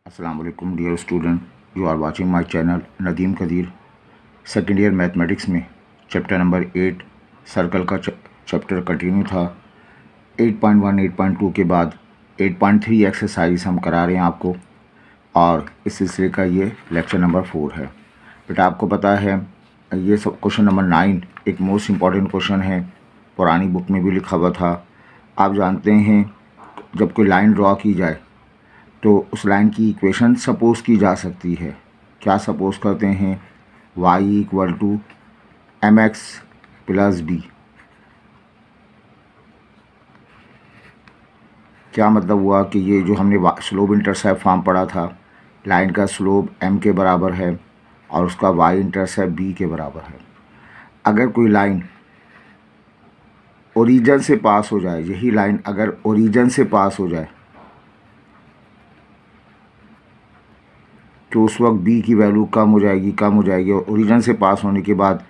Assalamu alaikum dear student, you are watching my channel Nadeem Qadeer. Second year mathematics में chapter number 8 circle का chapter continue था। 8.1 8.2 के बाद 8.3 exercise हम करा रहे हैं आपको, और इस सिलसिले का ये लेक्चर नंबर 4 है। बेटा आपको पता है ये सब क्वेश्चन नंबर 9 एक मोस्ट इम्पॉर्टेंट क्वेश्चन है, पुरानी बुक में भी लिखा हुआ था। आप जानते हैं जब कोई लाइन ड्रॉ की जाए तो उस लाइन की इक्वेशन सपोज़ की जा सकती है। क्या सपोज़ करते हैं? y equal to mx plus b। क्या मतलब हुआ कि ये जो हमने स्लोप इंटरसेप्ट फॉर्म पढ़ा था, लाइन का स्लोप m के बराबर है और उसका y इंटरसेप्ट b के बराबर है। अगर कोई लाइन ओरिजिन से पास हो जाए, यही लाइन अगर ओरिजिन से पास हो जाए तो उस वक्त b की वैल्यू कम हो जाएगी और ओरिजिन से पास होने के बाद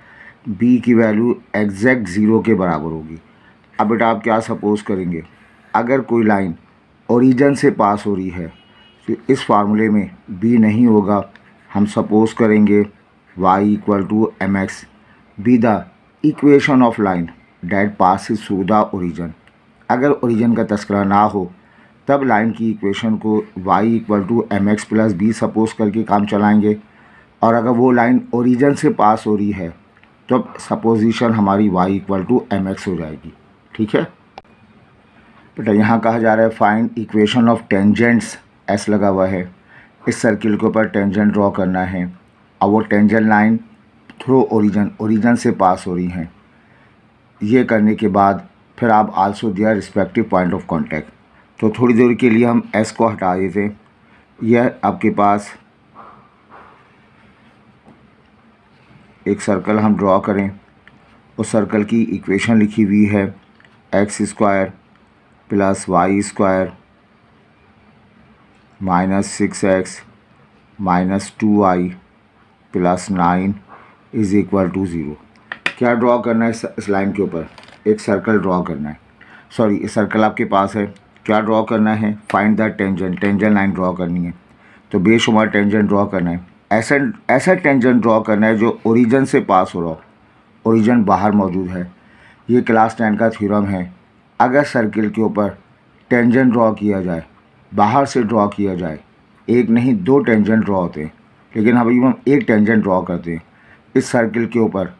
b की वैल्यू एग्जैक्ट 0 के बराबर होगी। अब बेटा आप क्या सपोज़ करेंगे? अगर कोई लाइन ओरिजिन से पास हो रही है तो इस फार्मूले में b नहीं होगा। हम सपोज़ करेंगे y equal to mx B the equation of line that passes through the origin. अगर ओरिजिन का तस्करा ना हो तब लाइन की इक्वेशन को y equal to mx plus b suppose करके काम चलाएंगे, और अगर वो लाइन ओरिजिन से पास हो रही है तो सपोजिशन हमारी y इक्वल टू mx हो जाएगी। ठीक है बेटा, यहाँ कहा जा रहा है find equation of tangents. s लगा हुआ है, इस सर्किल के ऊपर टेंजेंट ड्रॉ करना है और वो टेंजेंट लाइन थ्रू ओरिजिन से पास हो रही हैं। ये करने के बाद फिर आप also their respective point of contact. तो थोड़ी देर के लिए हम s को हटा देते। यह आपके पास एक सर्कल हम ड्रॉ करें, उस सर्कल की इक्वेशन लिखी हुई है x square plus y square minus 6x minus 2y plus 9 is equal to 0। क्या ड्रॉ करना है? इस लाइन के ऊपर एक सर्कल ड्रॉ करना है। सॉरी, इस सर्कल आपके पास है। क्या ड्रॉ करना है? Find the tangent line draw करनी है। तो बेशुमार टेंजेंट ड्रॉ करना है। ऐसा टेंजेंट ड्रॉ करना है जो ओरिजिन से पास हो रहा हो, ओरिजिन बाहर मौजूद है। ये क्लास 10 का थ्योरम है। अगर सर्किल के ऊपर टेंजेंट ड्रॉ किया जाए, बाहर से ड्रॉ किया जाए, एक नहीं 2 टेंजेंट ड्रॉ होते हैं, लेकिन अभी हम एक टेंजेंट ड्रॉ करते हैं। इस सर्किल के ऊपर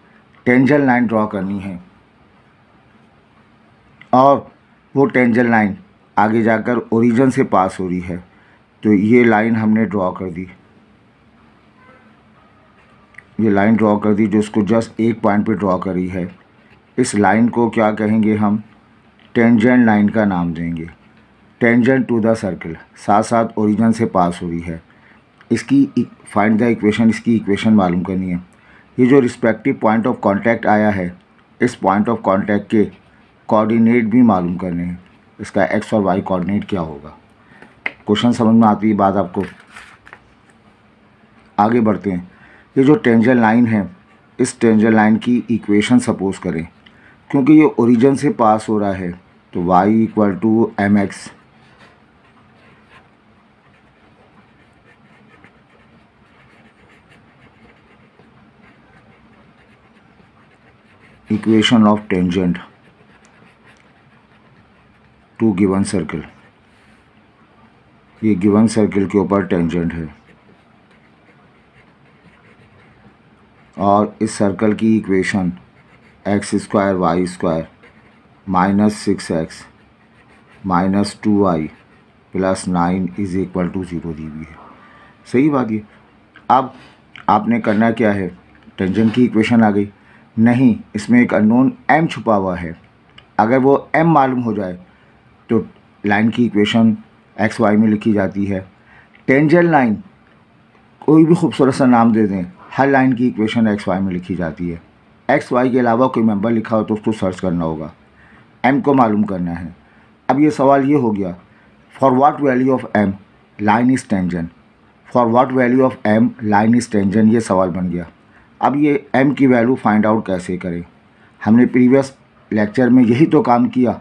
टेंजेंट लाइन ड्रॉ करनी है और वो टेंजेंट लाइन आगे जाकर ओरिजिन से पास हो रही है। तो ये लाइन हमने ड्रॉ कर दी, ये लाइन ड्रॉ कर दी जो उसको जस्ट एक पॉइंट पे ड्रॉ करी है। इस लाइन को क्या कहेंगे? हम टेंजेंट लाइन का नाम देंगे। टेंजेंट टू द सर्किल, साथ साथ ओरिजिन से पास हो रही है। इसकी फाइंड द इक्वेशन, इसकी इक्वेशन मालूम करनी है। ये जो रिस्पेक्टिव पॉइंट ऑफ कांटेक्ट आया है, इस पॉइंट ऑफ कांटेक्ट के कोऑर्डिनेट भी मालूम करने हैं। इसका एक्स और वाई कोऑर्डिनेट क्या होगा? क्वेश्चन समझ में आती है बात आपको? आगे बढ़ते हैं। ये जो टेंजेंट लाइन है, इस टेंजेंट लाइन की इक्वेशन सपोज करें, क्योंकि ये ओरिजिन से पास हो रहा है तो y equal to mx equation of tangent to given circle. ये गिवन सर्किल के ऊपर टेंजेंट है और इस सर्कल की equation x square Y square minus 6x minus 2y plus 9 is equal to 0 दी हुई है। सही बात ये। अब आपने करना क्या है? टेंजेंट की इक्वेशन आ गई। नहीं, इसमें एक अननोन m छुपा हुआ है। अगर वो m मालूम हो जाए तो लाइन की इक्वेशन एक्स वाई में लिखी जाती है। टेंजेंट लाइन कोई भी खूबसूरत सा नाम दे दें, हर लाइन की इक्वेशन एक्स वाई में लिखी जाती है। एक्स वाई के अलावा कोई मेंबर लिखा हो तो उसको सर्च करना होगा, m को मालूम करना है। अब ये सवाल ये हो गया, for what value of m line is tangent, for what value of m line is tangent, ये सवाल बन गया। अब ये m की वैल्यू फाइंड आउट कैसे करें? हमने प्रीवियस लेक्चर में यही तो काम किया।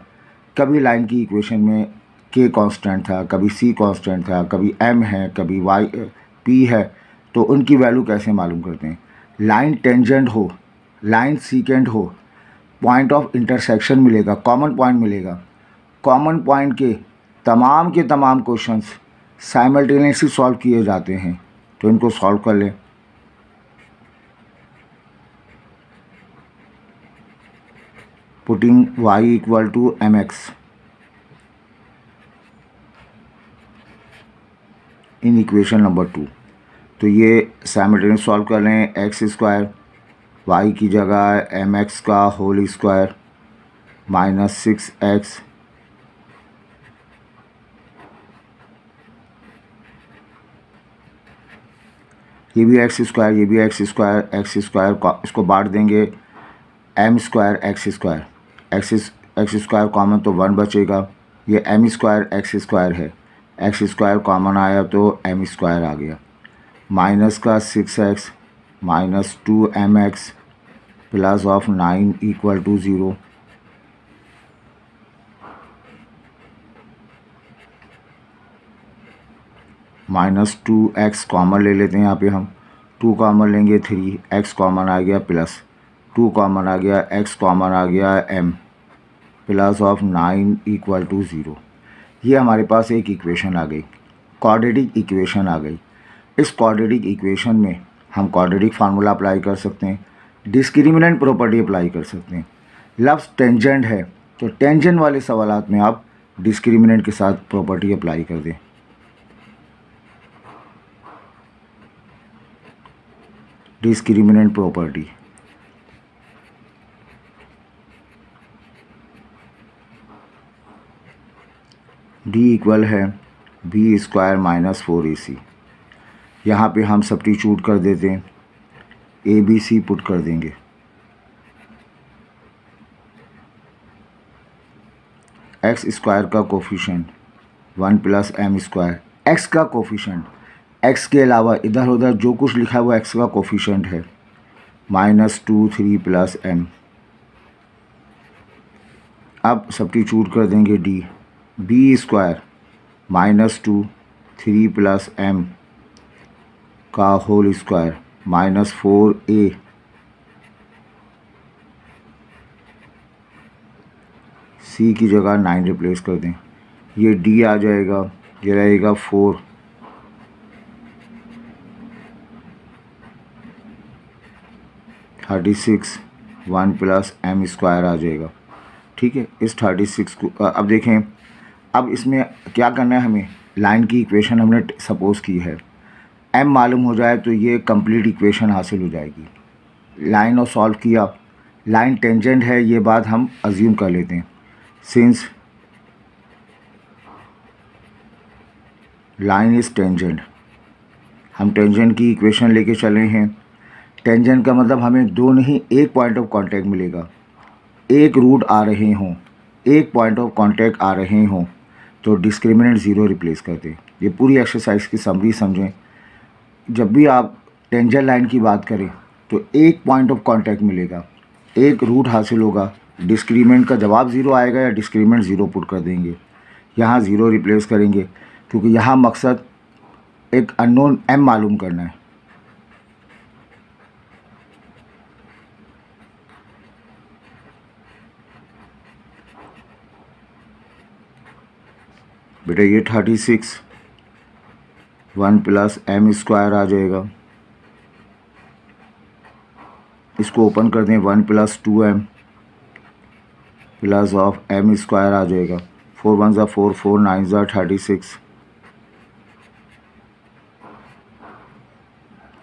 कभी लाइन की इक्वेशन में के कांस्टेंट था, कभी सी कांस्टेंट था, कभी एम है, कभी वाई पी है, तो उनकी वैल्यू कैसे मालूम करते हैं? लाइन टेंजेंट हो, लाइन सीकेंट हो, पॉइंट ऑफ इंटरसेक्शन मिलेगा, कॉमन पॉइंट मिलेगा। कॉमन पॉइंट के तमाम क्वेश्चंस साइमल्टेनियसली सॉल्व किए जाते हैं, तो इनको सॉल्व कर लें। Putting y equal to mx in equation number 2, तो ये साइमल्टेनियस सॉल्व कर लें। एक्स स्क्वायर वाई की जगह mx का होल स्क्वायर माइनस 6x ये भी एक्स स्क्वायर, ये भी एक्स स्क्वायर, इसको बांट देंगे m square x square, x square common तो 1 बचेगा। ये एम स्क्वायर एक्स स्क्वायर है, एक्स स्क्वायर कॉमन आया तो एम स्क्वायर आ गया, माइनस का 6x minus 2mx plus of 9 equal to 0। Minus 2x common ले लेते हैं, यहाँ पे हम 2 कॉमन लेंगे 3x कॉमन आ गया, प्लस 2 कॉमन आ गया, x कॉमन आ गया m plus of 9 equal to 0। ये हमारे पास एक इक्वेशन आ गई, क्वाड्रेटिक इक्वेशन आ गई। इस क्वाड्रेटिक इक्वेशन में हम क्वाड्रेटिक फार्मूला अप्लाई कर सकते हैं, डिस्क्रिमिनेंट प्रॉपर्टी अप्लाई कर सकते हैं। लफ्ज़ टेंजेंट है तो टेंजेंट वाले सवालात में आप डिस्क्रिमिनेंट के साथ प्रॉपर्टी अप्लाई कर दें। डिस्क्रिमिनेंट प्रॉपर्टी d इक्वल है बी स्क्वायर माइनस 4ac। यहाँ पे हम सब्स्टिट्यूट कर देते हैं, ए बी सी पुट कर देंगे। एक्स स्क्वायर का coefficient 1 plus m square, x का कोफिशिएंट, एक्स के अलावा इधर उधर जो कुछ लिखा है वो एक्स का कोफिशिएंट है, माइनस 2 3 प्लस एम। अब सब्स्टिट्यूट कर देंगे D, B square minus 2 3 plus M का whole square minus 4a C की जगह 9 रिप्लेस कर दें, ये डी आ जाएगा, ये रहेगा 4 36 1 प्लस एम स्क्वायर आ जाएगा। ठीक है, इस 36 को अब देखें, अब इसमें क्या करना है हमें, लाइन की इक्वेशन हमने सपोज़ की है, m मालूम हो जाए तो ये कंप्लीट इक्वेशन हासिल हो जाएगी। लाइन और सॉल्व किया, लाइन टेंजेंट है ये बात हम अज्यूम कर लेते हैं, सिंस लाइन इज़ टेंजेंट, हम टेंजेंट की इक्वेशन लेके चले हैं। टेंजेंट का मतलब हमें दो नहीं एक पॉइंट ऑफ कांटेक्ट मिलेगा, एक रूट आ रहे हों, एक पॉइंट ऑफ कांटेक्ट आ रहे हों तो डिस्क्रिमिनेंट 0 रिप्लेस कर दें। ये पूरी एक्सरसाइज की समरी समझें। जब भी आप टेंजेंट लाइन की बात करें तो एक पॉइंट ऑफ कांटेक्ट मिलेगा, एक रूट हासिल होगा, डिस्क्रिमिनेंट का जवाब 0 आएगा या डिस्क्रिमिनेंट 0 पुट कर देंगे, यहाँ 0 रिप्लेस करेंगे, क्योंकि यहाँ मकसद एक अननोन m मालूम करना है। बेटा ये 36 1 प्लस एम स्क्वायर आ जाएगा, इसको ओपन कर दें, 1 plus 2m plus of M square आ जाएगा, 4 1 ज़ा 4 4 9 ज़ा 36,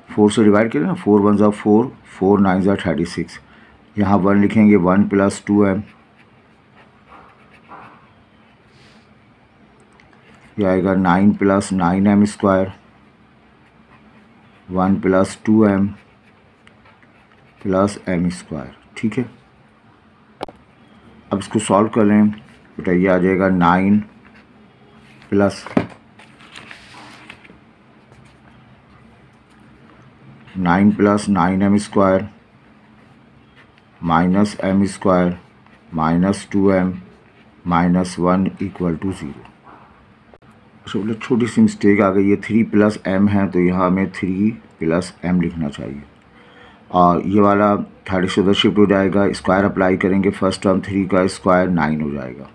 4 से डिवाइड करें ना, 4 1 ज़ा 4 4 9 ज़ा 36, यहाँ 1 लिखेंगे, 1 प्लस 2m, यह आएगा 9 plus 9m square, 1 plus 2m plus m square. ठीक है, अब इसको सॉल्व कर लें, बेटा ये आ जाएगा 9 plus 9m square minus m square minus 2m minus 1 equal to 0। अच्छा, छोटी सी मिस्टेक आ गई, ये 3 प्लस एम है तो यहाँ हमें 3 प्लस एम लिखना चाहिए। और ये वाला 30 से उधर शिफ्ट हो जाएगा, स्क्वायर अप्लाई करेंगे, फर्स्ट टर्म 3 का स्क्वायर 9 हो जाएगा।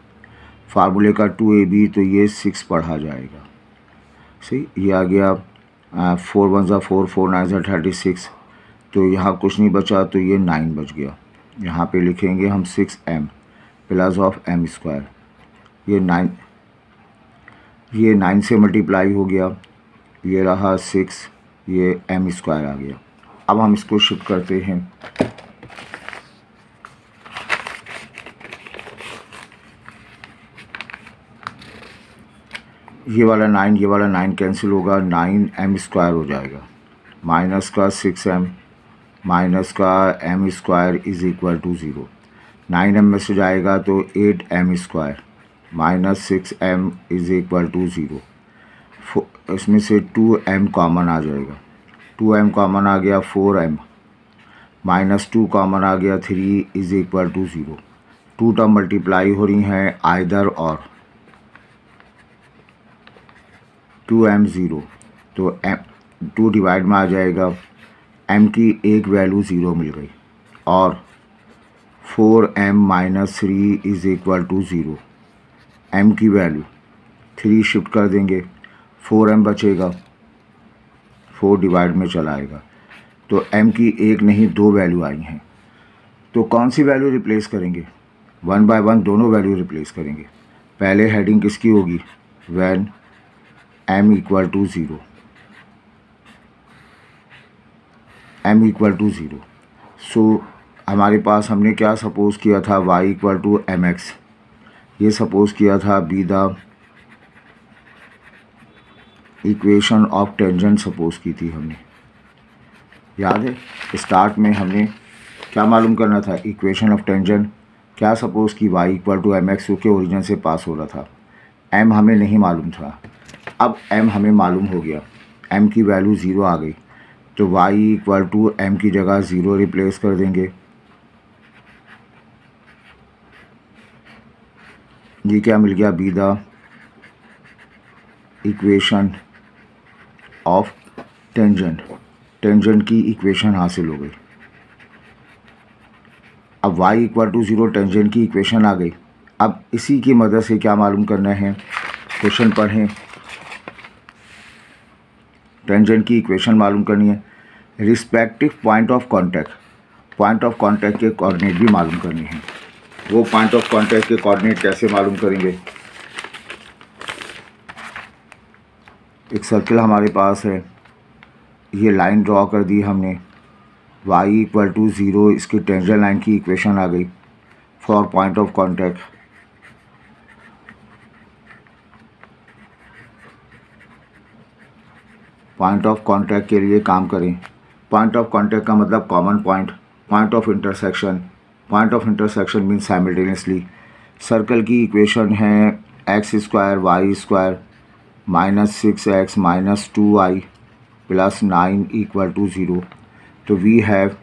फार्मूले का 2ab तो ये 6 पढ़ा जाएगा। सही, ये आ गया 4 1 ज़ा 4, 4 9 ज़ा 36, तो यहाँ कुछ नहीं बचा तो ये 9 बच गया। यहाँ पे लिखेंगे हम 6m plus of M square, ये 9 से मल्टीप्लाई हो गया, ये रहा 6, ये एम स्क्वायर आ गया। अब हम इसको शिफ्ट करते हैं, ये वाला 9 कैंसिल होगा, 9m स्क्वायर हो जाएगा, माइनस का 6m माइनस का m square is equal to 0। 9m में से जाएगा तो 8m square minus 6m is equal to 0। इसमें से 2m कॉमन आ जाएगा, 2m कॉमन आ गया, 4m माइनस 2 कॉमन आ गया, 3 is equal to 0। 2 term multiply हो रही हैं आइदर और, 2m 0 तो m 2 डिवाइड में आ जाएगा, m की एक वैल्यू 0 मिल गई, और 4m minus 3 is equal to 0। m की वैल्यू 3 शिफ्ट कर देंगे, 4m बचेगा, 4 डिवाइड में चला आएगा, तो m की एक नहीं 2 वैल्यू आई हैं। तो कौन सी वैल्यू रिप्लेस करेंगे? 1 बाय 1 दोनों वैल्यू रिप्लेस करेंगे। पहले हेडिंग किसकी होगी? When m equal to 0, m equal to 0। So हमारे पास हमने क्या सपोज़ किया था? y इक्वल टू mx, ये सपोज़ किया था be the equation of tangent suppose की थी हमने, याद है? स्टार्ट में हमने क्या मालूम करना था? इक्वेशन ऑफ टेंजेंट क्या सपोज़ की? y इक्वल टू mx, क्योंकि ओरिजिन से पास हो रहा था। m हमें नहीं मालूम था, अब m हमें मालूम हो गया, m की वैल्यू 0 आ गई, तो y इक्वल टू m की जगह 0 रिप्लेस कर देंगे। ये क्या मिल गया? B the equation of tangent, tangent की इक्वेशन हासिल हो गई। अब y इक्वल टू 0 टेंजेंट की इक्वेशन आ गई। अब इसी की मदद से क्या मालूम करना है? क्वेश्चन पढ़ें, टेंजेंट की इक्वेशन मालूम करनी है। Respective point of contact, point of contact के कोऑर्डिनेट भी मालूम करनी है। वो पॉइंट ऑफ कांटेक्ट के कोऑर्डिनेट कैसे मालूम करेंगे? एक सर्किल हमारे पास है, ये लाइन ड्रॉ कर दी हमने, y इक्वल टू 0 इसकी टेंजेंट लाइन की इक्वेशन आ गई for point of contact. Point of contact के लिए काम करें। पॉइंट ऑफ कांटेक्ट का मतलब common point, point of intersection. Point of intersection means simultaneously. Circle की इक्वेशन है x square Y square minus 6x minus 2y plus 9 equal to 0। तो we have,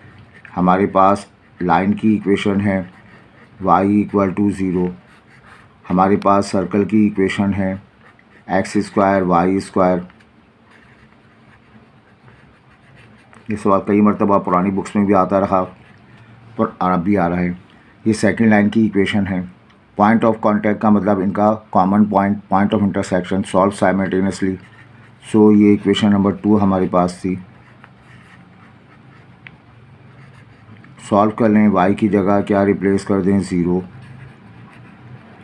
हमारे पास लाइन की इक्वेशन है y इक्वल टू 0, हमारे पास सर्कल की इक्वेशन है एक्स स्क्वायर वाई स्क्वायर। ये सवाल कई मरतबा पुरानी बुक्स में भी आता रहा पर अब भी आ रहा है। ये सेकंड लाइन की इक्वेशन है। पॉइंट ऑफ कांटेक्ट का मतलब इनका common point, point of intersection, solve simultaneously. So ये इक्वेशन नंबर 2 हमारे पास थी। सॉल्व कर लें, y की जगह क्या रिप्लेस कर दें? 0,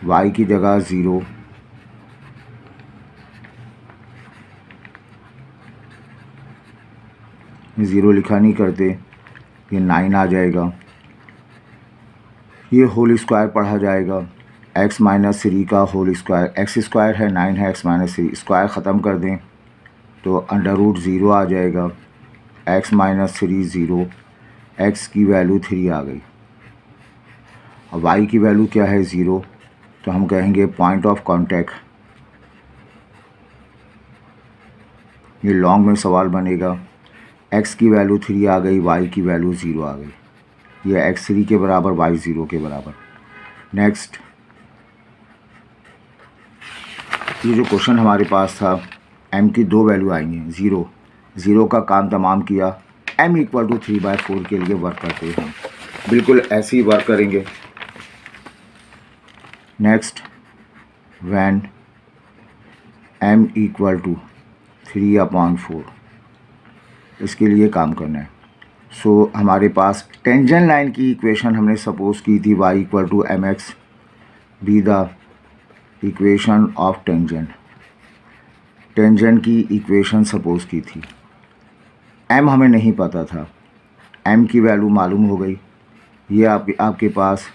y की जगह 0, ज़ीरो लिखा नहीं करते, ये 9 आ जाएगा। ये होल स्क्वायर पढ़ा जाएगा, x माइनस 3 का होल स्क्वायर, एक्स स्क्वायर है 9 है, x माइनस 3 स्क्वायर ख़त्म कर दें तो अंडर रूट 0 आ जाएगा, x माइनस 3 0, x की वैल्यू 3 आ गई। और y की वैल्यू क्या है? 0, तो हम कहेंगे पॉइंट ऑफ कांटेक्ट। ये लॉन्ग में सवाल बनेगा, x की वैल्यू 3 आ गई, y की वैल्यू 0 आ गई। ये x 3 के बराबर, y 0 के बराबर। नेक्स्ट, ये जो क्वेश्चन हमारे पास था, m की 2 वैल्यू आई हैं, ज़ीरो का काम तमाम किया, m इक्वल टू 3/4 के लिए वर्क करते हैं हम। बिल्कुल ऐसे ही वर्क करेंगे। Next, when m equal to 3/4, इसके लिए काम करना है। सो हमारे पास टेंजेंट लाइन की इक्वेशन हमने सपोज की थी y equal to mx B the equation of tangent की इक्वेशन सपोज की थी। m हमें नहीं पता था, m की वैल्यू मालूम हो गई, ये आपके पास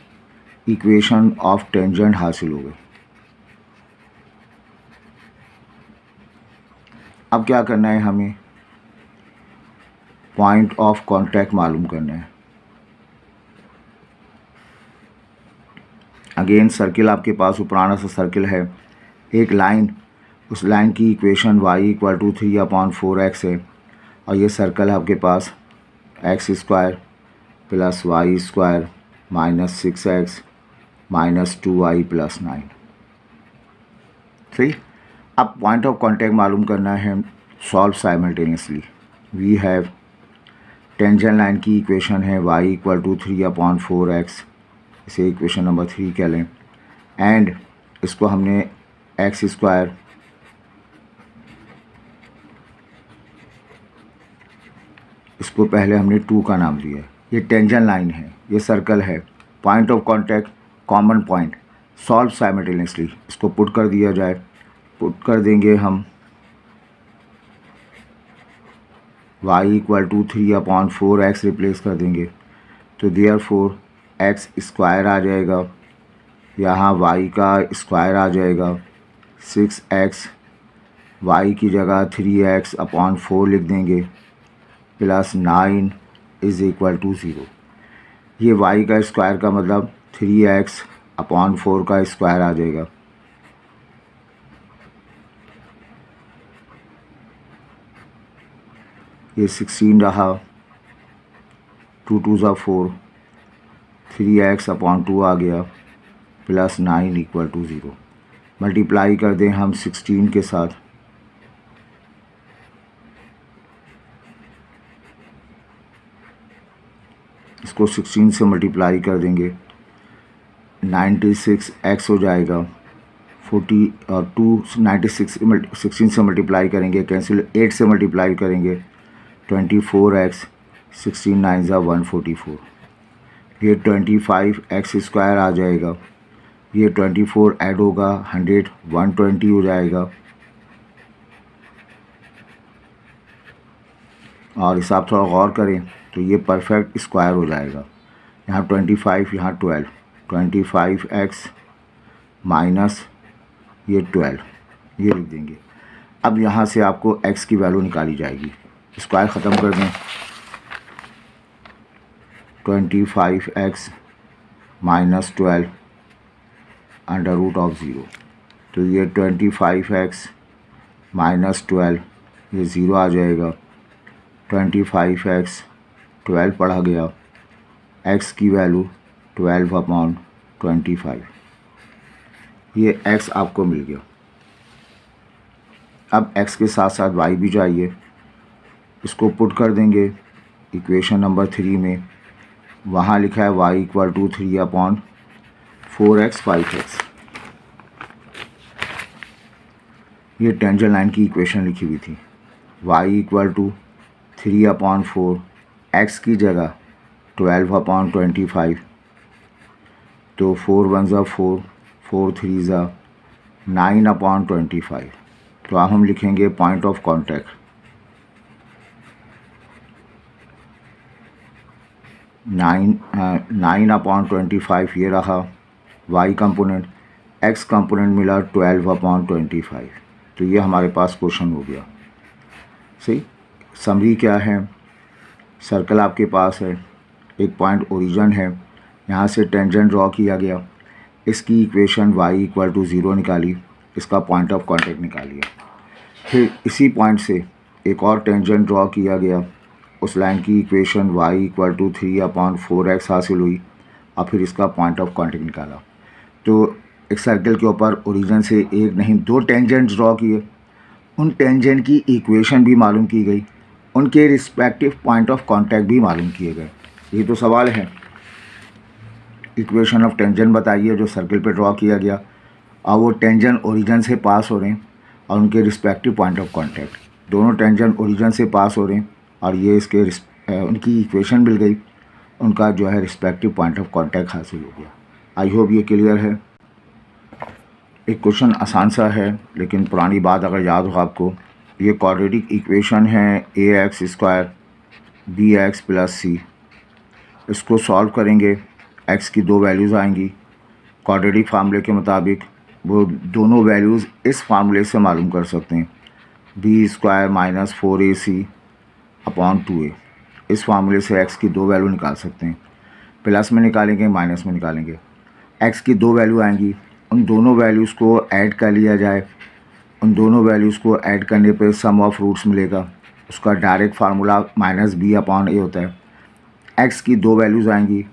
इक्वेशन ऑफ टेंजेंट हासिल हो गई। अब क्या करना है, हमें पॉइंट ऑफ कांटेक्ट मालूम करना है। अगेन सर्किल आपके पास पुराना सा सर्किल है, एक लाइन, उस लाइन की equation y equal to 3/4x है, और ये सर्कल है आपके पास x² plus y² minus 6x minus 2y plus 9। सही। अब पॉइंट ऑफ कांटेक्ट मालूम करना है, solve simultaneously. We have tangent line की इक्वेशन है y इक्वल टू 3/4x, इसे इक्वेशन नंबर 3 कह लें, एंड इसको हमने x², इसको पहले हमने 2 का नाम दिया है। ये टेंजेंट लाइन है, ये सर्कल है, point of contact common point, solve simultaneously. इसको पुट कर दिया जाए, पुट कर देंगे हम y equal to 3/4x replace कर देंगे, तो देयरफॉर x² आ जाएगा, यहाँ y का स्क्वायर आ जाएगा, 6x, y की जगह 3x/4 लिख देंगे, प्लस 9 इज़ इक्वल टू 0। ये y का स्क्वायर का मतलब 3x/4 का स्क्वायर आ जाएगा, ये 16 रहा, 2 2 ज़ा 4, 3x/2 आ गया, प्लस 9 इक्वल टू 0। मल्टीप्लाई कर दें हम 16 के साथ, इसको 16 से मल्टीप्लाई कर देंगे, 96x हो जाएगा, 40 और 2 96 16 से मल्टीप्लाई करेंगे, कैंसिल, 8 से मल्टीप्लाई करेंगे, 24x, 16 9 ज़ा 144, ये 25x² आ जाएगा, ये 24 ऐड होगा 100 120 हो जाएगा, और हिसाब थोड़ा गौर करें तो ये परफेक्ट स्क्वायर हो जाएगा। यहाँ 25, यहाँ 12, 25x माइनस ये 12, ये लिख देंगे। अब यहाँ से आपको x की वैल्यू निकाली जाएगी, स्क्वायर ख़त्म कर दें, 25x माइनस 12 √0, तो ये 25x माइनस 12, ये 0 आ जाएगा, 25x 12 पढ़ा गया, x की वैल्यू 12/25, ये x आपको मिल गया। अब x के साथ साथ y भी चाहिए, इसको पुट कर देंगे इक्वेशन नंबर 3 में, वहाँ लिखा है y equal to 3/4x 5x, ये टेंजेंट लाइन की इक्वेशन लिखी हुई थी, y इक्वल टू 3/4, x की जगह 12/25, तो 4 1 ज़ा 4, 4 3 ज़ा 9/25, तो अब हम लिखेंगे पॉइंट ऑफ कांटेक्ट, 9/25 ये रहा y कंपोनेंट, x कंपोनेंट मिला 12/25, तो ये हमारे पास क्वेश्चन हो गया। सही। समरी क्या है, सर्कल आपके पास है, एक पॉइंट ओरिजिन है, यहाँ से टेंजेंट ड्रॉ किया गया, इसकी इक्वेशन y इक्वल टू 0 निकाली, इसका पॉइंट ऑफ कांटेक्ट निकालिए, फिर इसी पॉइंट से एक और टेंजेंट ड्रॉ किया गया, उस लाइन की equation y equal to 3/4x हासिल हुई, और फिर इसका पॉइंट ऑफ कांटेक्ट निकाला। तो एक सर्कल के ऊपर ओरिजिन से एक नहीं दो टेंजेंट ड्रॉ किए, उन टेंजेंट की इक्वेशन भी मालूम की गई, उनके रिस्पेक्टिव पॉइंट ऑफ कांटेक्ट भी मालूम किए गए। ये तो सवाल है। इक्वेशन ऑफ टेंजेंट बताइए जो सर्कल पे ड्रॉ किया गया, और वो टेंजेंट ओरिजिन से पास हो रहे हैं और उनके रिस्पेक्टिव पॉइंट ऑफ कांटेक्ट, दोनों टेंजेंट ओरिजिन से पास हो रहे हैं और ये इसके उनकी इक्वेशन मिल गई, उनका जो है रिस्पेक्टिव पॉइंट ऑफ कांटेक्ट हासिल हो गया। आई होप ये क्लियर है। एक क्वेश्चन आसान सा है लेकिन पुरानी बात अगर याद हो आपको, ये क्वाड्रेटिक इक्वेशन है ax² bx + c। इसको सॉल्व करेंगे, x की दो वैल्यूज़ आएंगी क्वाड्रेटिक फार्मूले के मुताबिक। वो दोनों वैल्यूज़ इस फार्मूले से मालूम कर सकते हैं, b² - 4ac/2a। इस फार्मूले से x की दो वैल्यू निकाल सकते हैं, प्लस में निकालेंगे माइनस में निकालेंगे। x की दो वैल्यू आएंगी, उन दोनों वैल्यूज़ को ऐड कर लिया जाए, उन दोनों वैल्यूज़ को ऐड करने पे सम ऑफ रूट्स मिलेगा, उसका डायरेक्ट फार्मूला -b/a होता है। x की दो वैल्यूज़ आएंगी,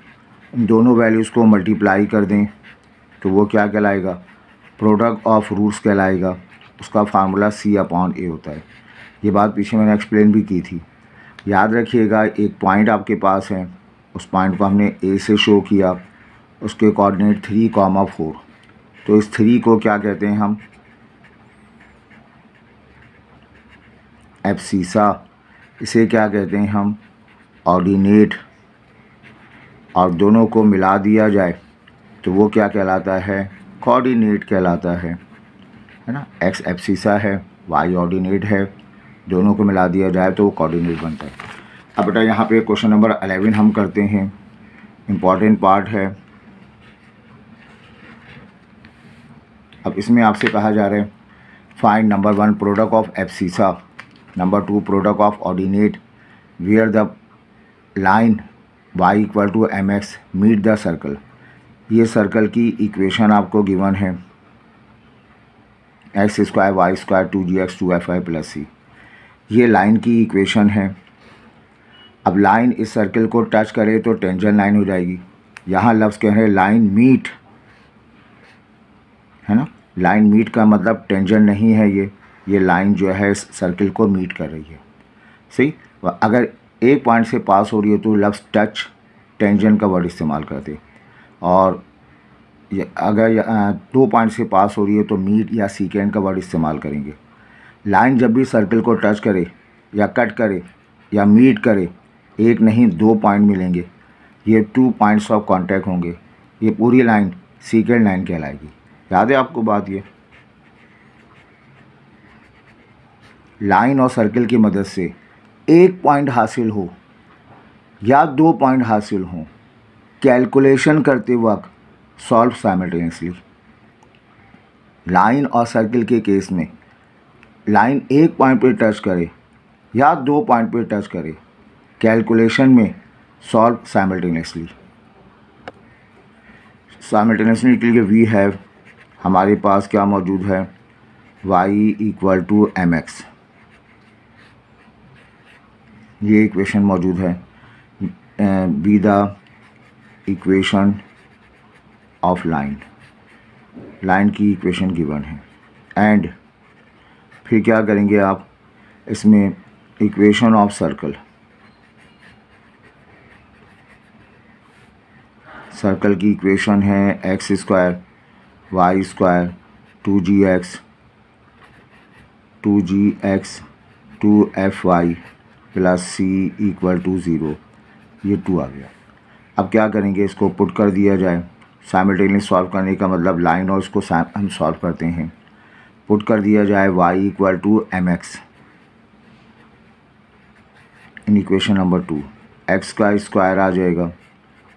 उन दोनों वैल्यूज़ को मल्टीप्लाई कर दें तो वो क्या कहलाएगा, प्रोडक्ट ऑफ रूट्स कहलाएगा, उसका फार्मूला c/a होता है। ये बात पीछे मैंने एक्सप्लेन भी की थी। याद रखिएगा, एक पॉइंट आपके पास है, उस पॉइंट को हमने a से शो किया, उसके कोऑर्डिनेट 3, 4। तो इस 3 को क्या कहते हैं हम, एब्सिसा। इसे क्या कहते हैं हम, ऑर्डिनेट। और दोनों को मिला दिया जाए तो वो क्या कहलाता है, कोऑर्डिनेट कहलाता है ना। x एब्सिसा है, y ऑर्डिनेट है, दोनों को मिला दिया जाए तो वो कोऑर्डिनेट बनता है। अब बेटा यहाँ पे क्वेश्चन नंबर 11 हम करते हैं, इम्पॉर्टेंट पार्ट है। अब इसमें आपसे कहा जा रहा है find number 1 product of abscissa, number 2 product of ordinate where the line y = mx meet the circle. ये सर्कल की इक्वेशन आपको गिवन है, x² y² 2gx 2fy + c। ये लाइन की इक्वेशन है। अब लाइन इस सर्कल को टच करे तो टेंजेंट लाइन हो जाएगी। यहाँ लफ्ज़ कह रहे हैं लाइन मीट, है ना। लाइन मीट का मतलब टेंजेंट नहीं है, ये लाइन जो है सर्कल को मीट कर रही है। सही, अगर एक पॉइंट से पास हो रही है तो लफ्ज़ टच टेंजेंट का वर्ड इस्तेमाल करते, और अगर 2 पॉइंट से पास हो रही है तो मीट या सीकेंड का वर्ड इस्तेमाल करेंगे। लाइन जब भी सर्कल को टच करे या कट करे या मीट करे, एक नहीं 2 पॉइंट मिलेंगे, ये 2 पॉइंट्स ऑफ कांटेक्ट होंगे, ये पूरी लाइन सीकेंड लाइन कहलाएगी। याद है आपको बात ये। लाइन और सर्कल की मदद से एक पॉइंट हासिल हो या 2 पॉइंट हासिल हों, कैलकुलेशन करते वक्त सॉल्व साइमल्टेनियसली। लाइन और सर्कल के केस में लाइन एक पॉइंट पे टच करे या 2 पॉइंट पे टच करे, कैलकुलेशन में सॉल्व साइमल्टेनियसली। साइमल्टेनियसली के लिए वी हैव, हमारे पास क्या मौजूद है, y = mx, ये इक्वेशन मौजूद है। B the equation of line, line की इक्वेशन गिवन है। एंड फिर क्या करेंगे आप, इसमें इक्वेशन ऑफ सर्कल, सर्कल की इक्वेशन है x² y² 2gx 2fy + c = 0। ये 2 आ गया। अब क्या करेंगे, इसको पुट कर दिया जाए। साइमल्टेनियस सॉल्व करने का मतलब लाइन और इसको हम सॉल्व करते हैं। पुट कर दिया जाए y = mx in equation number 2, x का स्क्वायर आ जाएगा,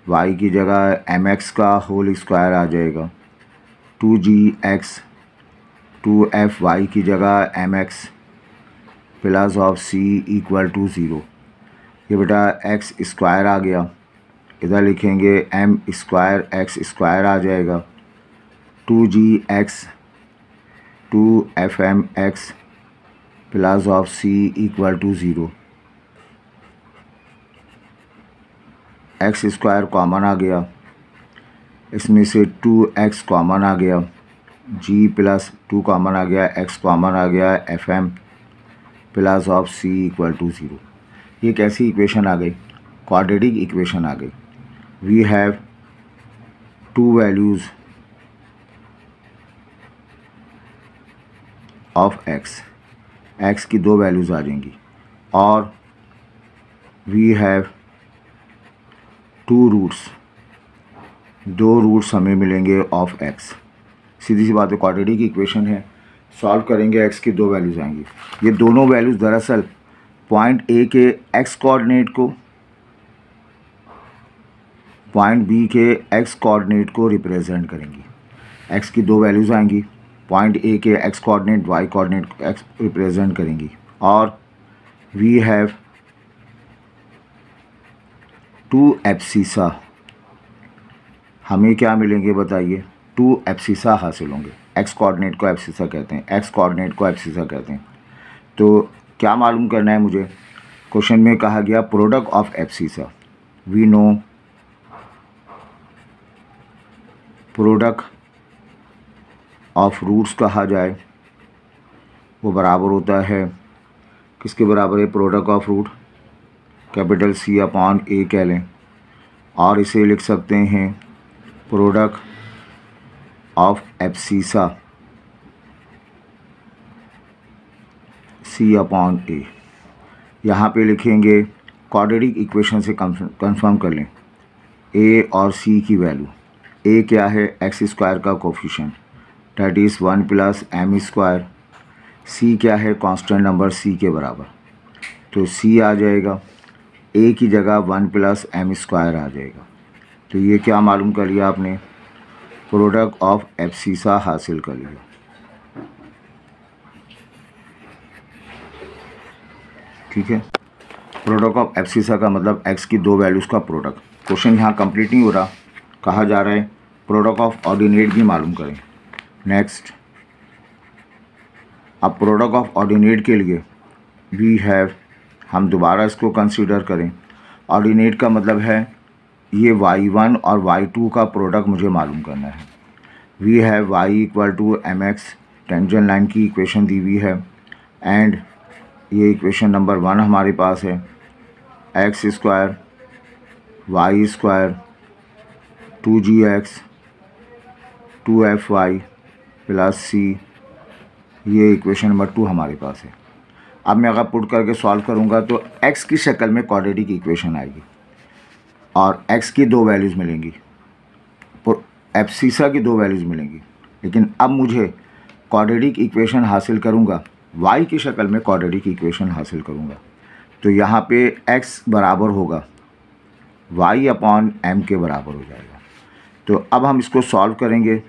y की जगह mx का होल स्क्वायर आ जाएगा, 2gx 2fy की जगह mx प्लस ऑफ c = 0। ये बेटा x स्क्वायर आ गया, इधर लिखेंगे m² x² आ जाएगा, 2gx 2fmx plus of c = 0। x² common आ गया, इसमें से 2x कॉमन आ गया, g प्लस 2 कॉमन आ गया, x कॉमन आ गया, f m plus of c equal to 0। ये कैसी इक्वेशन आ गई? क्वाड्रेटिक इक्वेशन आ गई। We have two values of x की दो वैल्यूज़ आ जाएंगी, और वी हैव टू रूट्स, दो रूट्स हमें मिलेंगे ऑफ x। सीधी सी बात है, क्वाड्रेटिक इक्वेशन है, सॉल्व करेंगे x की दो वैल्यूज़ आएंगी। ये दोनों वैल्यूज़ दरअसल पॉइंट A के x कोऑर्डिनेट को, पॉइंट B के x कोऑर्डिनेट को रिप्रेजेंट करेंगी। x की दो वैल्यूज़ आएंगी, पॉइंट A के x कोऑर्डिनेट y कोऑर्डिनेट को x रिप्रेजेंट करेंगी, और वी हैव टू एब्सिसा। हमें क्या मिलेंगे बताइए? टू एब्सिसा हासिल होंगे। x कोऑर्डिनेट को एब्सिसा कहते हैं, x कोऑर्डिनेट को एब्सिसा कहते हैं। तो क्या मालूम करना है मुझे? क्वेश्चन में कहा गया product of abscissa. We know product of roots कहा जाए वो बराबर होता है, किसके बराबर है? Product of root capital C upon A कह लें, और इसे लिख सकते हैं product of abscissa C upon A। यहाँ पे लिखेंगे, क्वाड्रेटिक इक्वेशन से कंफर्म कर लें A और C की वैल्यू। A क्या है? एक्स स्क्वायर का coefficient, that is 1 plus m square. C क्या है? कांस्टेंट नंबर C के बराबर, तो C आ जाएगा, A की जगह 1 प्लस एम स्क्वायर आ जाएगा। तो ये क्या मालूम कर लिया आपने? प्रोडक्ट ऑफ एब्सिसा हासिल कर लिया। ठीक है, प्रोडक्ट ऑफ एब्सिसा का मतलब x की दो वैल्यूज़ का प्रोडक्ट। क्वेश्चन यहाँ कंप्लीट नहीं हो रहा, कहा जा रहा है प्रोडक्ट ऑफ ऑर्डिनेट भी मालूम करें। नेक्स्ट, अब प्रोडक्ट ऑफ ऑर्डिनेट के लिए वी हैव, हम दोबारा इसको कंसीडर करें। ऑर्डिनेट का मतलब है ये y1 और y2 का प्रोडक्ट मुझे मालूम करना है। We have y equal to mx, tangent line की इक्वेशन दी हुई है, एंड ये इक्वेशन नंबर 1 हमारे पास है, x square Y square 2gx 2fy plus c, ये इक्वेशन नंबर 2 हमारे पास है। अब मैं अगर पुट करके सॉल्व करूँगा तो x की शक्ल में क्वाड्रेटिक इक्वेशन आएगी और x की दो वैल्यूज़ मिलेंगी, एब्सिसा की दो वैल्यूज़ मिलेंगी। लेकिन अब मुझे क्वाड्रेटिक इक्वेशन हासिल करूँगा, y की शक्ल में क्वाड्रेटिक इक्वेशन हासिल करूँगा, तो यहाँ पे x बराबर होगा y अपॉन m के बराबर हो जाएगा। तो अब हम इसको सॉल्व करेंगे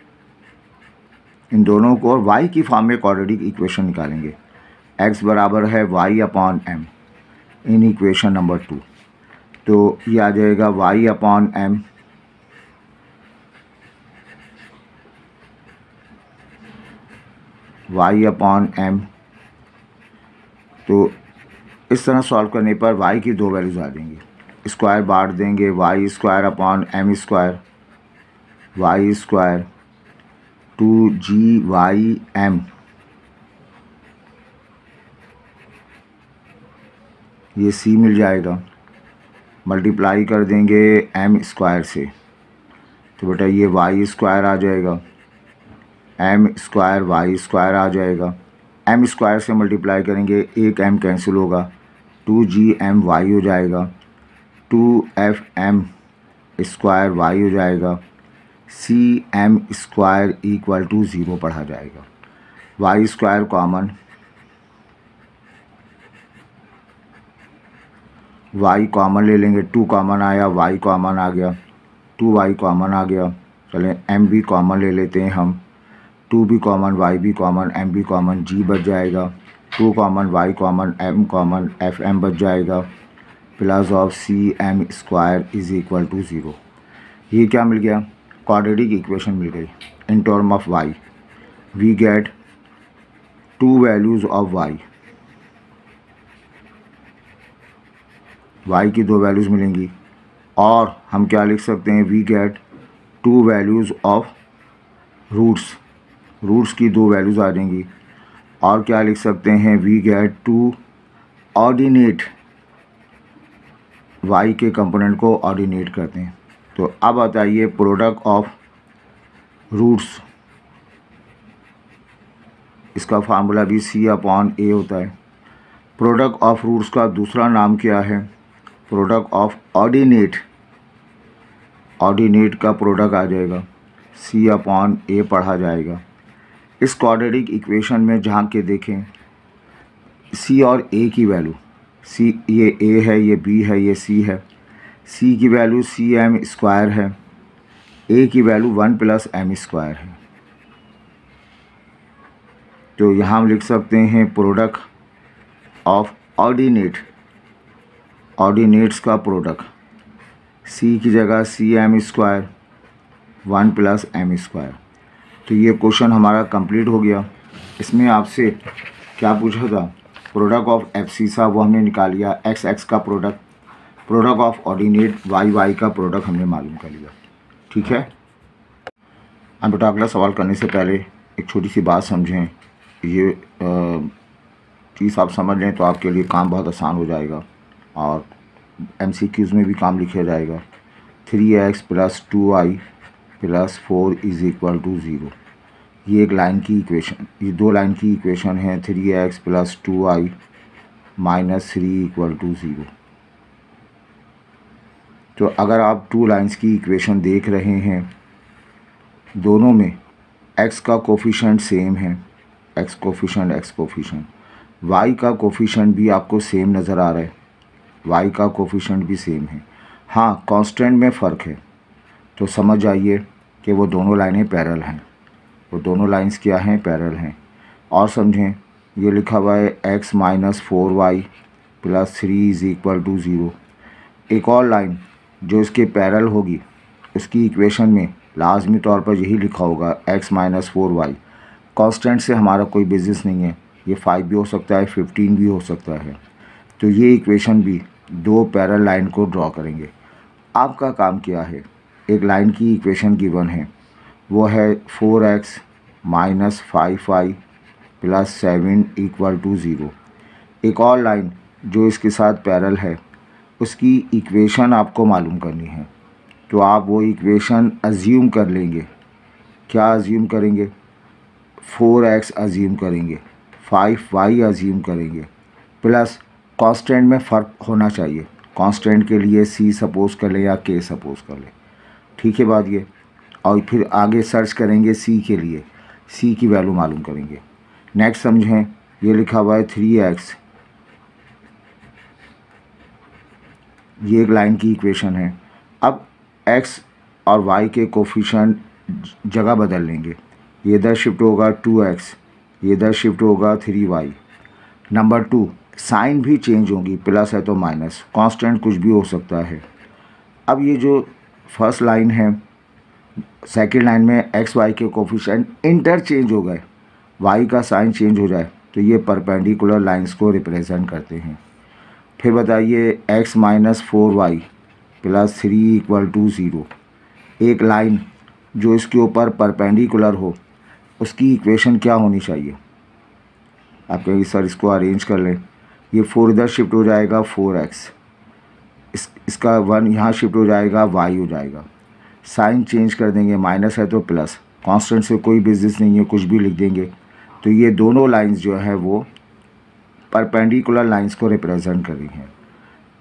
इन दोनों को, और y की फॉर्म में क्वाड्रेटिक इक्वेशन निकालेंगे। x बराबर है y अपॉन m इन इक्वेशन नंबर 2, तो ये आ जाएगा y upon m y upon m। तो इस तरह सॉल्व करने पर y की दो वैल्यूज़ आ जाएंगी, स्क्वायर बांट देंगे, y square upon m square, y square 2gym, ये c मिल जाएगा, मल्टीप्लाई कर देंगे m स्क्वायर से, तो बेटा ये y स्क्वायर आ जाएगा, m स्क्वायर y स्क्वायर आ जाएगा, m स्क्वायर से मल्टीप्लाई करेंगे, एक m कैंसिल होगा, 2gmy हो जाएगा, 2fm स्क्वायर y हो जाएगा, cm स्क्वायर इक्वल टू 0 पढ़ा जाएगा। y square common, y common ले लेंगे, 2 कॉमन आया, y कॉमन आ गया, 2y कॉमन आ गया, चलें m भी कॉमन ले लेते हैं हम, 2 भी कॉमन, y भी कॉमन, m भी कॉमन, g बच जाएगा, 2 common, y common, m common, fm बच जाएगा, plus of cm square is equal to 0। ये क्या मिल गया? क्वाड्रेटिक इक्वेशन मिल गई। In term of y we get two values of y की दो वैल्यूज़ मिलेंगी, और हम क्या लिख सकते हैं? We get 2 values of roots की 2 वैल्यूज़ आ जाएंगी। और क्या लिख सकते हैं, we get two ordinate, y के कंपोनेंट को ऑर्डिनेट करते हैं। तो अब बताइए प्रोडक्ट ऑफ रूट्स, इसका फार्मूला भी C/A होता है। प्रोडक्ट ऑफ रूट्स का दूसरा नाम क्या है, प्रोडक्ट ऑफ ऑर्डिनेट, ऑर्डिनेट का प्रोडक्ट आ जाएगा, C/A पढ़ा जाएगा। इस क्वाड्रेटिक इक्वेशन में जहाँ के देखें C और A की वैल्यू, C ये A है, ये B है, ये C है, C की वैल्यू cm² है, A की वैल्यू 1 + m² है। तो यहाँ हम लिख सकते हैं प्रोडक्ट ऑफ ऑर्डिनेट, ऑर्डिनेट्स का प्रोडक्ट, C की जगह cm², 1 + m²। तो ये क्वेश्चन हमारा कंप्लीट हो गया। इसमें आपसे क्या पूछा था, प्रोडक्ट ऑफ FC था वो हमने निकाल लिया, x का product, product of ordinate y का प्रोडक्ट हमने मालूम कर लिया। ठीक है। अब बेटा अगला सवाल करने से पहले एक छोटी सी बात समझें, ये चीज़ आप समझ लें तो आपके लिए काम बहुत आसान हो जाएगा और MCQs में भी काम लिखा जाएगा। 3x + 2y + 4 = 0, ये एक लाइन की इक्वेशन, ये 2 लाइन की इक्वेशन है। 3x + 2y - 3 = 0। तो अगर आप 2 लाइन्स की इक्वेशन देख रहे हैं, दोनों में x का कोफिशिएंट सेम है, x कोफिशिएंट, y का कोफिशिएंट भी आपको सेम नज़र आ रहा है, y का कोफिशिएंट भी सेम है। हाँ, कांस्टेंट में फ़र्क है। तो समझ जाइए कि वो दोनों लाइनें पैरेलल हैं, वो दोनों लाइंस क्या हैं, पैरेलल हैं। और समझें, ये लिखा हुआ है x - 4y + 3 = 0। एक और लाइन जो इसके पैरेलल होगी, उसकी इक्वेशन में लाजमी तौर पर यही लिखा होगा x - 4y। कांस्टेंट से हमारा कोई बिजनेस नहीं है, ये 5 भी हो सकता है, 15 भी हो सकता है। तो ये इक्वेशन भी 2 पैरेलल लाइन को ड्रॉ करेंगे। आपका काम क्या है, एक लाइन की इक्वेशन गिवन है, वो है 4x - 5y + 7 = 0। एक और लाइन जो इसके साथ पैरेलल है, उसकी इक्वेशन आपको मालूम करनी है। तो आप वो इक्वेशन अज्यूम कर लेंगे। क्या अज्यूम करेंगे, 4x अज्यूम करेंगे, 5y अज्यूम करेंगे, प्लस कांस्टेंट में फ़र्क होना चाहिए। कांस्टेंट के लिए C सपोज़ कर ले या K सपोज़ कर ले। ठीक है बात ये। और फिर आगे सर्च करेंगे C के लिए, C की वैल्यू मालूम करेंगे। नेक्स्ट समझें, ये लिखा हुआ है 3x, ये एक लाइन की इक्वेशन है। अब x और y के कोफिशिएंट जगह बदल लेंगे, ये इधर शिफ्ट होगा 2x, ये इधर शिफ्ट होगा 3y। नंबर 2, साइन भी चेंज होगी, प्लस है तो माइनस, कांस्टेंट कुछ भी हो सकता है। अब ये जो फर्स्ट लाइन है, सेकंड लाइन में एक्स वाई के कोफिशिएंट इंटरचेंज हो गए, y का साइन चेंज हो जाए, तो ये परपेंडिकुलर लाइंस को रिप्रेजेंट करते हैं। फिर बताइए x - 4y + 3 = 0। एक लाइन जो इसके ऊपर परपेंडिकुलर हो, उसकी इक्वेशन क्या होनी चाहिए। आप कहेंगे सर इसको अरेंज कर लें, ये 4 इधर शिफ्ट हो जाएगा 4x, इसका 1 यहाँ शिफ्ट हो जाएगा, y हो जाएगा। साइन चेंज कर देंगे, माइनस है तो प्लस, कांस्टेंट से कोई बिजनेस नहीं है, कुछ भी लिख देंगे। तो ये दोनों लाइंस जो है वो परपेंडिकुलर लाइंस को रिप्रेजेंट कर रही हैं।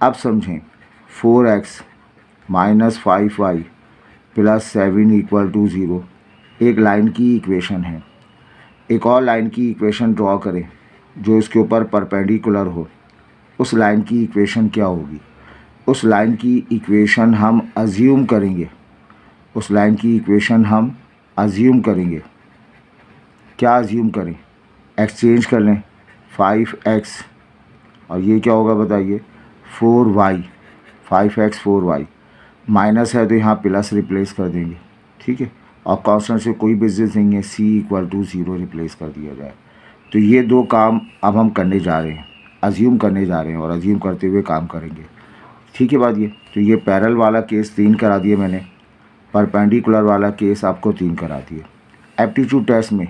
अब समझें, 4x - 5y + 7 = 0 एक लाइन की इक्वेशन है। एक और लाइन की इक्वेशन ड्रॉ करें जो इसके ऊपर परपेंडिकुलर हो, उस लाइन की इक्वेशन क्या होगी। उस लाइन की इक्वेशन हम अज्यूम करेंगे, उस लाइन की इक्वेशन हम अज्यूम करेंगे। क्या अज्यूम करें, एक्सचेंज कर लें, 5x और ये क्या होगा बताइए, 4y, 5x 4y, माइनस है तो यहाँ प्लस रिप्लेस कर देंगे। ठीक है, और कांस्टेंट से कोई बिजनेस नहीं है, C = 0 रिप्लेस कर दिया जाए। तो ये 2 काम अब हम करने जा रहे हैं, अज्यूम करने जा रहे हैं और अज्यूम करते हुए काम करेंगे। ठीक है बात ये। तो ये पैरेलल वाला केस 3 करा दिया मैंने, परपेंडिकुलर वाला केस आपको 3 करा दिए। एप्टीट्यूड टेस्ट में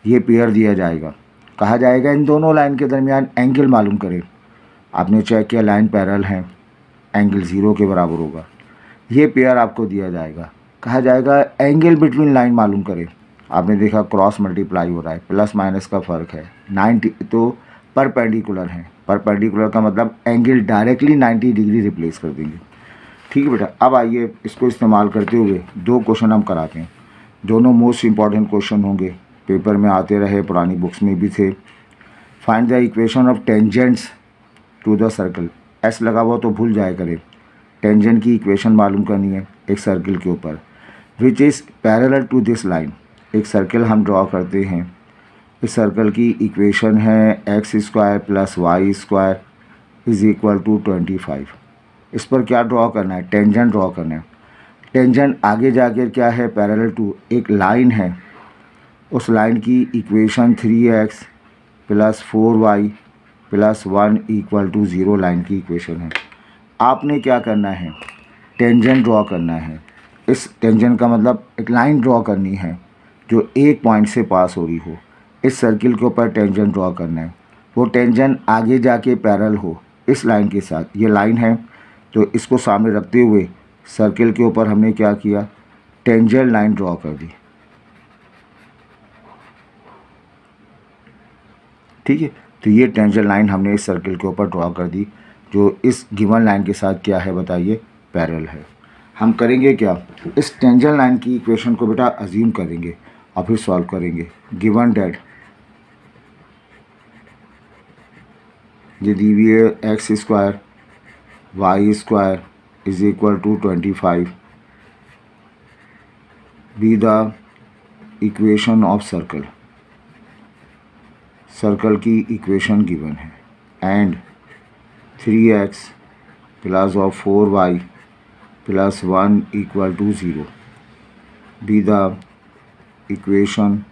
ये पेयर दिया जाएगा, कहा जाएगा इन दोनों लाइन के दरमियान एंगल मालूम करें। आपने चेक किया लाइन पैरेलल है, एंगल 0 के बराबर होगा। ये पेयर आपको दिया जाएगा, कहा जाएगा एंगल बिटवीन लाइन मालूम करें। आपने देखा क्रॉस मल्टीप्लाई हो रहा है, प्लस माइनस का फ़र्क है, 90 तो परपेंडिकुलर है। परपेंडिकुलर का मतलब एंगल डायरेक्टली 90 डिग्री रिप्लेस कर देंगे। ठीक है बेटा, अब आइए इसको इस्तेमाल करते हुए 2 क्वेश्चन हम कराते हैं। दोनों मोस्ट इंपॉर्टेंट क्वेश्चन होंगे, पेपर में आते रहे, पुरानी बुक्स में भी थे। Find the equation of tangents to the circle. S लगा हुआ तो भूल जाया करें। टेंजेंट की इक्वेशन मालूम करनी है एक सर्किल के ऊपर, which is parallel to this line. एक सर्किल हम ड्रॉ करते हैं, इस सर्कल की इक्वेशन है x² + y² is equal to 25। इस पर क्या ड्रॉ करना है? टेंजेंट ड्रॉ करना है। टेंजेंट आगे जाकर क्या है? पैरेलल टू एक लाइन है, उस लाइन की इक्वेशन 3x + 4y + 1 = 0 लाइन की इक्वेशन है। आपने क्या करना है? टेंजेंट ड्रॉ करना है। इस टेंजेंट का मतलब एक लाइन ड्रॉ करनी है जो एक पॉइंट से पास हो रही हो। इस सर्किल के ऊपर टेंजेंट ड्रॉ करना है, वो टेंजेंट आगे जाके पैरेलल हो इस लाइन के साथ। ये लाइन है तो इसको सामने रखते हुए सर्किल के ऊपर हमने क्या किया? टेंजेंट लाइन ड्रॉ कर दी। ठीक है, तो ये टेंजेंट लाइन हमने इस सर्किल के ऊपर ड्रॉ कर दी जो इस गिवन लाइन के साथ क्या है बताइए? पैरेलल है। हम करेंगे क्या? इस टेंजेंट लाइन की इक्वेशन को बेटा अज्यूम करेंगे और फिर सॉल्व करेंगे। गिवन डेट ये दी हुई है x² y² is equal to 25 be the equation of circle. Circle की इक्वेशन गिवन है and 3x + 4y + 1 = 0 be the equation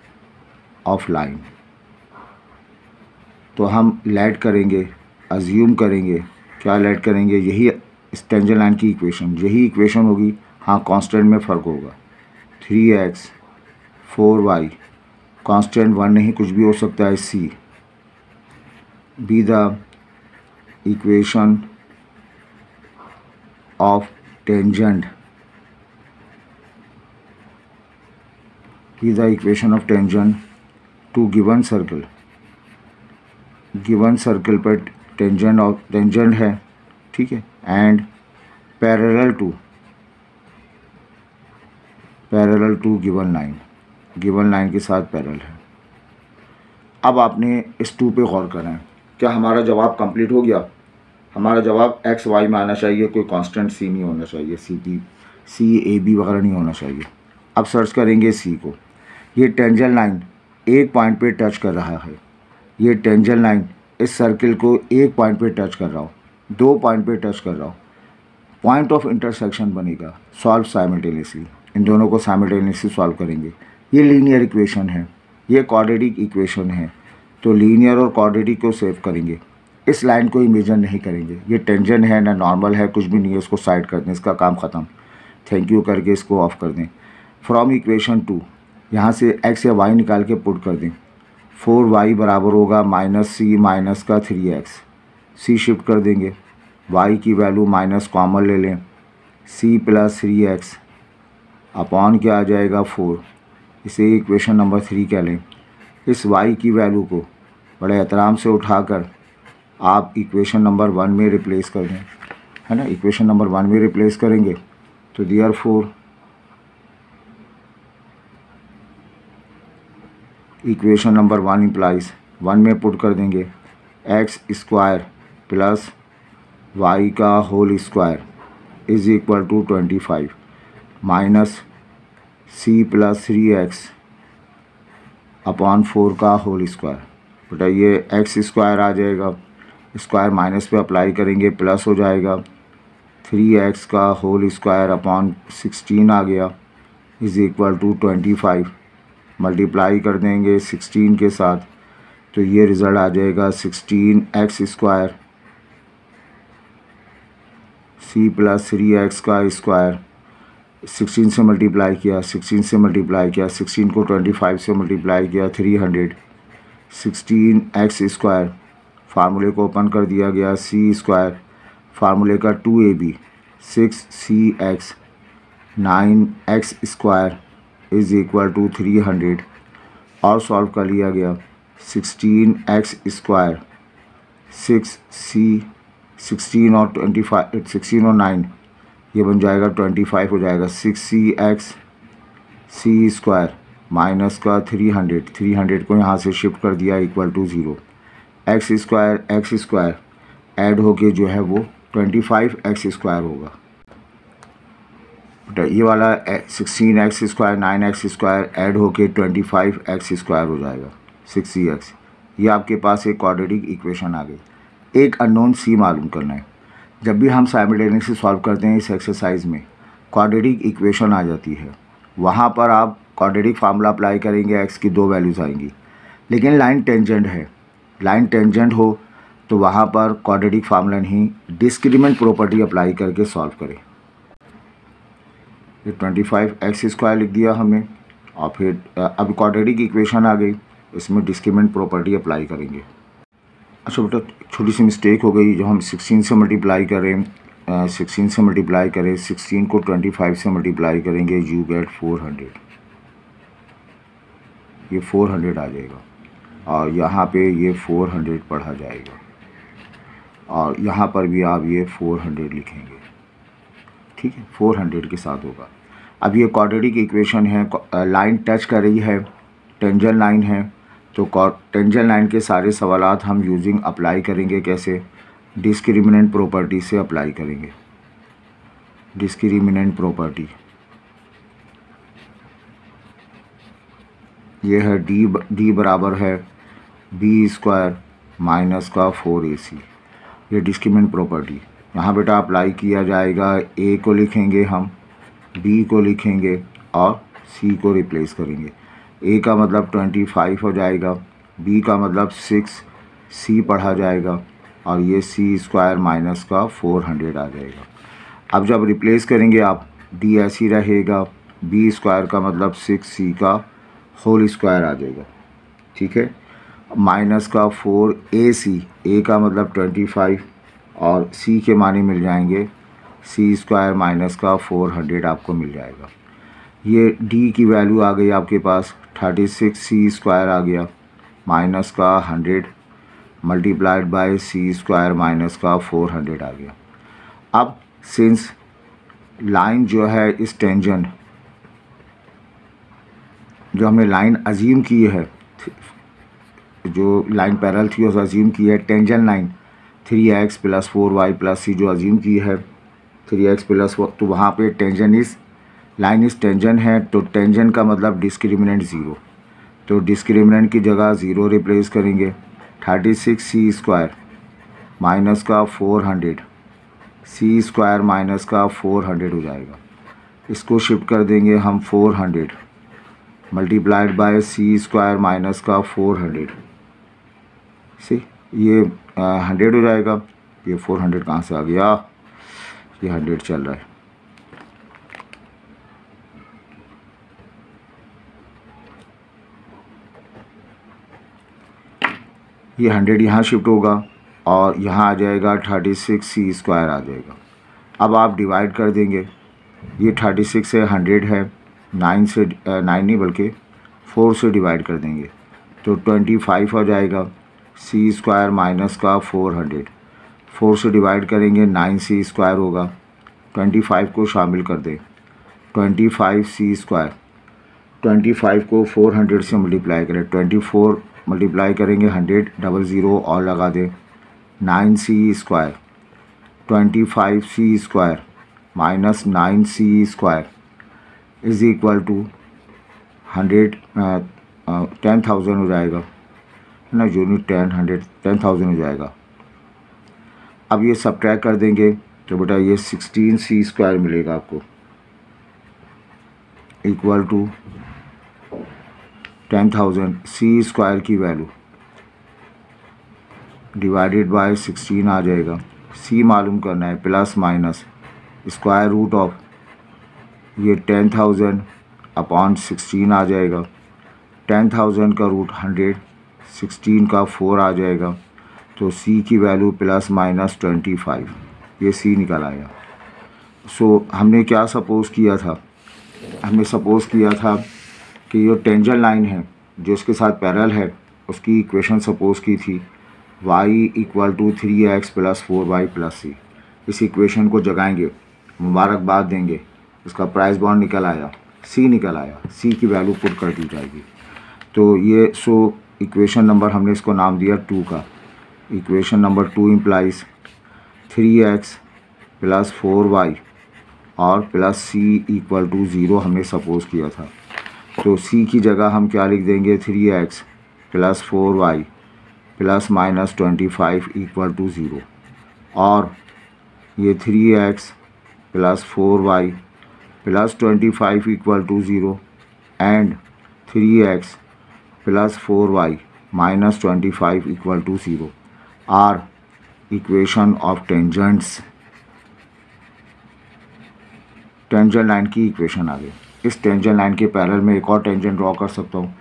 of line. तो हम लेट करेंगे, अज्यूम करेंगे, क्या लेट करेंगे? यही इस टेंजेंट लाइन की इक्वेशन, यही इक्वेशन होगी। हाँ, कांस्टेंट में फ़र्क होगा। 3x 4y कांस्टेंट 1 नहीं, कुछ भी हो सकता है। c be the equation of tangent, be the equation of tangent to given circle. Given circle पर टेंजेंट है, ठीक है, and parallel to given line, given line के साथ पैरेलल है। अब आपने इस 2 पे गौर करना है। क्या हमारा जवाब कंप्लीट हो गया? हमारा जवाब x y में आना चाहिए, कोई कांस्टेंट c नहीं होना चाहिए, c a b वगैरह नहीं होना चाहिए। अब सर्च करेंगे c को। ये टेंजेंट लाइन एक पॉइंट पे टच कर रहा है, ये टेंजेंट लाइन इस सर्किल को एक पॉइंट पे टच कर रहा हो, 2 पॉइंट पे टच कर रहा हो, पॉइंट ऑफ इंटरसेक्शन बनेगा। सॉल्व साइमल्टेनियसली, इन दोनों को साइमल्टेनियसली सॉल्व करेंगे। ये लीनियर इक्वेशन है, ये क्वाड्रेटिक इक्वेशन है, तो लीनियर और क्वाड्रेटिक को सेव करेंगे। इस लाइन को इमेजन नहीं करेंगे। ये टेंजेंट है ना नॉर्मल है, कुछ भी नहीं है, इसको साइड कर दें, इसका काम ख़त्म। थैंक यू करके इसको ऑफ कर दें। फ्रॉम इक्वेशन 2 यहाँ से x या y निकाल के पुट कर दें। 4y बराबर होगा -c माइनस का 3x, c शिफ्ट कर देंगे, y की वैल्यू माइनस कॉमन ले लें, c + 3x अपॉन क्या आ जाएगा 4, इसे इक्वेशन नंबर 3 कह लें। इस y की वैल्यू को बड़े एहतराम से उठाकर आप इक्वेशन नंबर 1 में रिप्लेस कर दें, है ना। इक्वेशन नंबर 1 में रिप्लेस करेंगे तो देयरफॉर इक्वेशन नंबर 1 इम्प्लाइज 1 में पुट कर देंगे x² + y का whole square is equal to 25 minus c + 3x upon 4 का होल स्क्वायर। बेटा ये x² आ जाएगा, स्क्वायर माइनस पे अप्लाई करेंगे प्लस हो जाएगा, 3x का होल स्क्वायर अपॉन 16 आ गया इज़ इक्वल टू 25। मल्टीप्लाई कर देंगे 16 के साथ तो ये रिज़ल्ट आ जाएगा 16x² c + 3x का स्क्वायर 16 से मल्टीप्लाई किया, 16 से मल्टीप्लाई किया, 16 को 25 से मल्टीप्लाई किया 300, 16x², फार्मूले को ओपन कर दिया गया, c², फार्मूले का 2ab, 6cx, 9x² is equal to 300 और सॉल्व कर लिया गया। 16x², 6c, 16 और 25, 16 और 9 ये बन जाएगा 25 हो जाएगा। 6cx c² माइनस का 300 को यहाँ से शिफ्ट कर दिया इक्वल टू 0। x² ऐड होके जो है वो 25x² होगा। ये वाला 16x², 9x² ऐड होके 25x² हो जाएगा 6cx। ये आपके पास एक क्वाड्रेटिक इक्वेशन आ गई। एक अननोन c मालूम करना है। जब भी हम साइमल्टेनियसली सॉल्व करते हैं इस एक्सरसाइज में क्वाड्रेटिक इक्वेशन आ जाती है, वहाँ पर आप क्वाड्रेटिक फार्मूला अप्लाई करेंगे, x की 2 वैल्यूज़ आएंगी। लेकिन लाइन टेंजेंट है, लाइन टेंजेंट हो तो वहाँ पर क्वाड्रेटिक फार्मूला नहीं, डिस्क्रिमिनेंट प्रॉपर्टी अप्लाई करके सॉल्व करें। ये 25x² लिख दिया हमने और फिर अब क्वाड्रेटिक इक्वेशन आ गई, इसमें डिस्क्रिमिनेंट प्रॉपर्टी अप्लाई करेंगे। अच्छा बेटा, छोटी सी मिस्टेक हो गई, जो हम 16 से मल्टीप्लाई करें, 16 से मल्टीप्लाई करें, 16 को 25 से मल्टीप्लाई करेंगे, यू गेट 400। ये 400 आ जाएगा और यहाँ पे ये 400 पढ़ा जाएगा और यहाँ पर भी आप ये 400 लिखेंगे। ठीक है, 400 के साथ होगा। अब ये क्वाड्रेटिक इक्वेशन है, लाइन टच कर रही है, टेंजेंट लाइन है, तो टेंजेंट लाइन के सारे सवालात हम यूजिंग अप्लाई करेंगे। कैसे? डिस्क्रिमिनेंट प्रॉपर्टी से अप्लाई करेंगे। डिस्क्रिमिनेंट प्रॉपर्टी ये है डी बराबर है b² माइनस का 4ac। ये डिस्क्रिमिनेंट प्रॉपर्टी यहाँ बेटा अप्लाई किया जाएगा। a को लिखेंगे हम, b को लिखेंगे और c को रिप्लेस करेंगे। a का मतलब 25 हो जाएगा, b का मतलब 6c पढ़ा जाएगा और ये c² माइनस का 400 आ जाएगा। अब जब रिप्लेस करेंगे आप, d ऐसी रहेगा, b² का मतलब 6c का होल स्क्वायर आ जाएगा। ठीक है, माइनस का 4ac, a का मतलब 25 और c के माने मिल जाएंगे, c² माइनस का 400 आपको मिल जाएगा। ये d की वैल्यू आ गई आपके पास 36c² आ गया माइनस का 100 मल्टीप्लाइड बाय c² माइनस का 400 आ गया। अब सिंस लाइन जो है इस टेंजेंट, जो हमने लाइन अजीम की है, जो लाइन पैरेलल थी उसे अजीम की है, tangent line 3x + 4y + c जो अजीम की है 3x + 4, तो वहाँ पे टेंजेंट इस लाइन इस टेंजेंट है, तो टेंजेंट का मतलब डिस्क्रिमिनेंट 0, तो डिस्क्रिमिनेंट की जगह 0 रिप्लेस करेंगे। 36c² माइनस का 400, c² माइनस का 400 हो जाएगा। इसको शिफ्ट कर देंगे हम 400 मल्टीप्लाइड बाय c² माइनस का 400 से ये 100 हो जाएगा। ये 400 कहाँ से आ गया? ये 100 चल रहा है। ये 100 यहाँ शिफ्ट होगा और यहाँ आ जाएगा 36c² आ जाएगा। अब आप डिवाइड कर देंगे, ये 36 से 100 है, 9 से 9 नहीं बल्कि 4 से डिवाइड कर देंगे तो 25 हो जाएगा। c² माइनस का 400, 4 से डिवाइड करेंगे 9c² होगा। 25 को शामिल कर दें, 25c², 25 को 400 से मल्टीप्लाई करें, 24 मल्टीप्लाई करेंगे 100, 00 और लगा दें 9c² 25c² minus 9c² is equal to 10,000 हो जाएगा ना, यूनिट 10,000 हो जाएगा। अब ये सब्ट्रैक्ट कर देंगे तो बेटा ये 16c² मिलेगा आपको इक्वल टू 10,000 c² की वैल्यू डिवाइडेड बाय 16 आ जाएगा। c मालूम करना है, plus minus square root of ये 10,000 अपॉन 16 आ जाएगा। 10,000 का रूट 100, 16 का 4 आ जाएगा। तो सी की वैल्यू प्लस माइनस 25, ये सी निकल आया। सो हमने क्या सपोज़ किया था? हमने सपोज़ किया था कि जो टेंजेंट लाइन है जो इसके साथ पैरेलल है उसकी इक्वेशन सपोज़ की थी y equal to 3x plus 4y plus C. इस इक्वेशन को जगाएंगे, मुबारकबाद देंगे, इसका प्राइस बॉन्ड निकल आया, सी निकल आया। सी की वैल्यू पुट कर दी जाएगी। तो ये इक्वेशन नंबर हमने इसको नाम दिया 2 का। Equation number 2 implies 3x plus 4y और प्लस सी इक्वल टू 0 हमने सपोज़ किया था। तो सी की जगह हम क्या लिख देंगे? 3x plus 4y plus minus 25 equal to 0। और ये 3x plus 4y plus 25 equal to 0 and 3x plus 4y minus 25 equal to 0 are equation of tangents. Tangent line की इक्वेशन आ गई। इस टेंजेंट लाइन के पैरेलल में एक और टेंजेंट ड्रॉ कर सकता हूँ,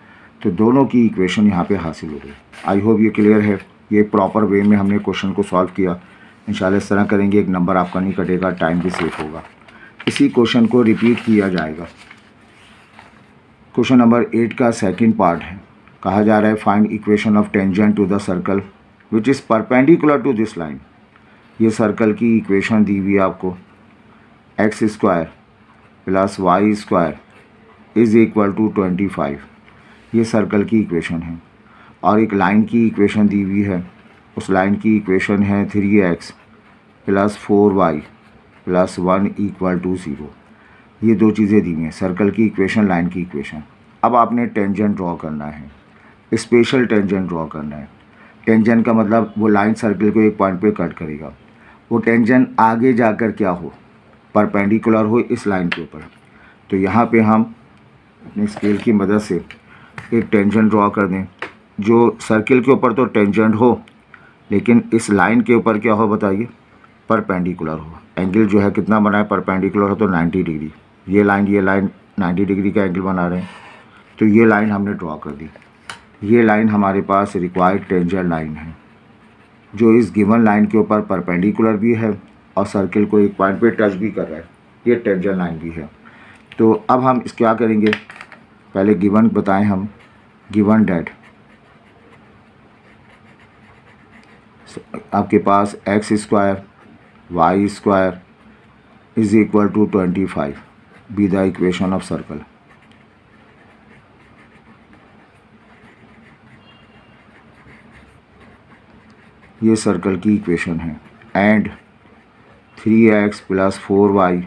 तो दोनों की इक्वेशन यहाँ पे हासिल हो गई। आई होप ये क्लियर है। ये प्रॉपर वे में हमने क्वेश्चन को सॉल्व किया। इंशाल्लाह इस तरह करेंगे, एक नंबर आपका नहीं कटेगा, टाइम भी सेव होगा। इसी क्वेश्चन को रिपीट किया जाएगा। क्वेश्चन नंबर 8 का सेकंड पार्ट है। कहा जा रहा है find equation of tangent to the circle which is perpendicular to this line. ये सर्कल की इक्वेशन दी हुई है आपको, x square plus y square is equal to 25। ये सर्कल की इक्वेशन है। और एक लाइन की इक्वेशन दी हुई है, उस लाइन की इक्वेशन है 3x plus 4y plus 1 equal to 0। ये दो चीज़ें दी हुई हैं, सर्कल की इक्वेशन, लाइन की इक्वेशन। अब आपने टेंजेंट ड्रॉ करना है, स्पेशल टेंजेंट ड्रॉ करना है। टेंजेंट का मतलब वो लाइन सर्कल को एक पॉइंट पे कट करेगा। वो टेंजेंट आगे जाकर क्या हो? परपेंडिकुलर हो इस लाइन के ऊपर। तो यहाँ पे हम अपने स्केल की मदद से एक टेंजेंट ड्रॉ कर दें जो सर्कल के ऊपर तो टेंजेंट हो, लेकिन इस लाइन के ऊपर क्या हो बताइए? परपेंडिकुलर हो। एंगल जो है कितना बना है? परपेंडिकुलर हो तो 90 डिग्री। ये लाइन 90 डिग्री का एंगल बना रहे हैं। तो ये लाइन हमने ड्रॉ कर दी। ये लाइन हमारे पास रिक्वायर्ड टेंजेंट लाइन है जो इस गिवन लाइन के ऊपर परपेंडिकुलर भी है और सर्कल को एक पॉइंट पे टच भी कर रहा है। ये टेंजेंट लाइन भी है। तो अब हम इस क्या करेंगे? पहले गिवन बताएं हम। गिवन डेट आपके पास X square Y square is equal to 25 be the equation of circle. ये सर्कल की इक्वेशन है। And 3x plus 4y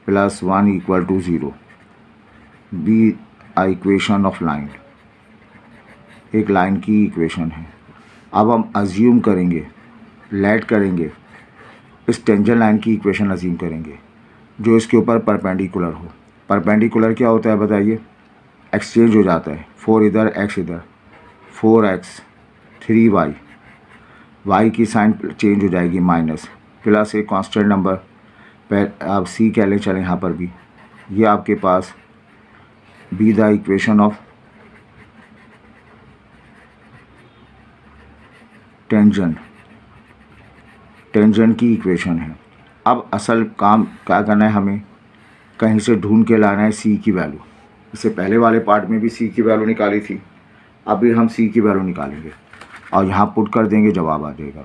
plus 1 equal to 0 be a equation of line. एक लाइन की इक्वेशन है। अब हम अज्यूम करेंगे, लेट करेंगे, इस टेंजेंट लाइन की इक्वेशन अज्यूम करेंगे जो इसके ऊपर परपेंडिकुलर हो। परपेंडिकुलर क्या होता है बताइए? एक्सचेंज हो जाता है, 4 इधर x इधर, 4x 3y, y की साइन चेंज हो जाएगी माइनस, प्लस एक कांस्टेंट नंबर पर आप c कह लें, चलें यहाँ पर भी। ये आपके पास be the equation of tangent की इक्वेशन है। अब असल काम क्या करना है? हमें कहीं से ढूंढ के लाना है सी की वैल्यू। इससे पहले वाले पार्ट में भी सी की वैल्यू निकाली थी, अभी हम सी की वैल्यू निकालेंगे और यहाँ पुट कर देंगे, जवाब आ जाएगा।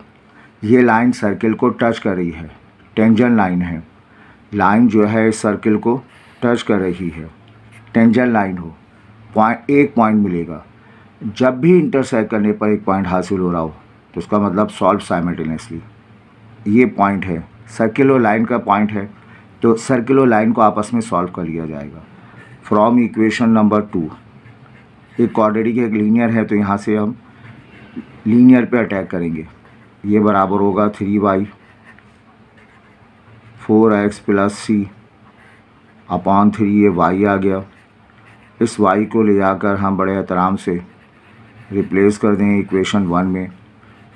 ये लाइन सर्कल को टच कर रही है, टेंजेंट लाइन है। लाइन जो है इस सर्कल को टच कर रही है, टेंजेंट लाइन हो, एक पॉइंट मिलेगा। जब भी इंटरसेक्ट करने पर एक पॉइंट हासिल हो रहा हो तो उसका मतलब सॉल्व साइमल्टेनियसली। ये पॉइंट है, सर्कल और लाइन का पॉइंट है, तो सर्कल और लाइन को आपस में सॉल्व कर लिया जाएगा। फ्रॉम इक्वेशन नंबर 2, एक क्वाड्रेटिक एक लीनियर है, तो यहाँ से हम लीनियर पे अटैक करेंगे। ये बराबर होगा 3y 4x plus c upon 3, ये y आ गया। इस y को ले जाकर हम बड़े एहतराम से रिप्लेस कर देंगे इक्वेशन 1 में।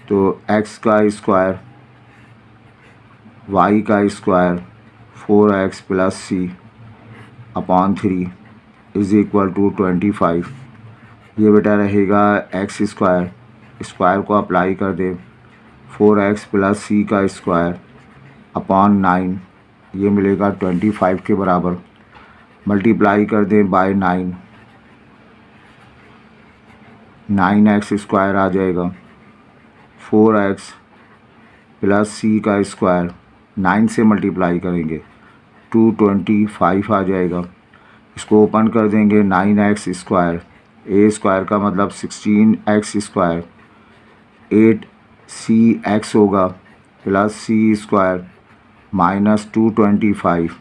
तो x का स्क्वायर y का square 4x plus c upon 3 is equal to 25। ये बेटा रहेगा एक्स स्क्वायर, स्क्वायर को अप्लाई कर दे 4x प्लस सी का स्क्वायर अपॉन 9, ये मिलेगा 25 के बराबर। मल्टीप्लाई कर दें बाय 9, 9x स्क्वायर आ जाएगा, 4x प्लस सी का स्क्वायर 9 से मल्टीप्लाई करेंगे 225 आ जाएगा। इसको ओपन कर देंगे 9x स्क्वायर, ए स्क्वायर का मतलब 16x स्क्वायर, 8cx होगा plus C square minus 225,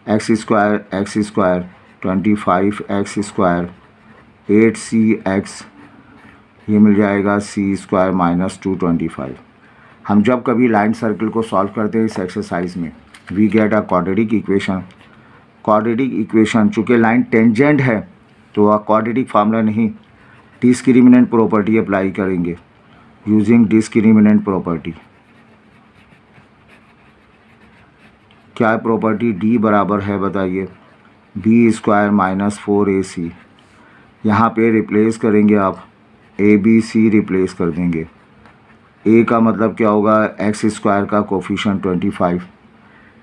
X square 25x square 8cx, ये मिल जाएगा सी स्क्वायर माइनस 225। हम जब कभी लाइन सर्कल को सॉल्व करते हैं इस एक्सरसाइज में, we get a quadratic equation. Quadratic equation चूँकि लाइन टेंजेंट है तो वह क्वाड्रेटिक फार्मूला नहीं, डिस्क्रिमिनेंट प्रॉपर्टी अप्लाई करेंगे यूजिंग डिस्क्रिमिनेंट प्रॉपर्टी। क्या प्रॉपर्टी डी बराबर है बताइए, बी स्क्वायर माइनस 4ac। यहाँ पे रिप्लेस करेंगे आप, ए बी सी रिप्लेस कर देंगे। ए का मतलब क्या होगा, एक्स स्क्वायर का कोफिशिएंट 25,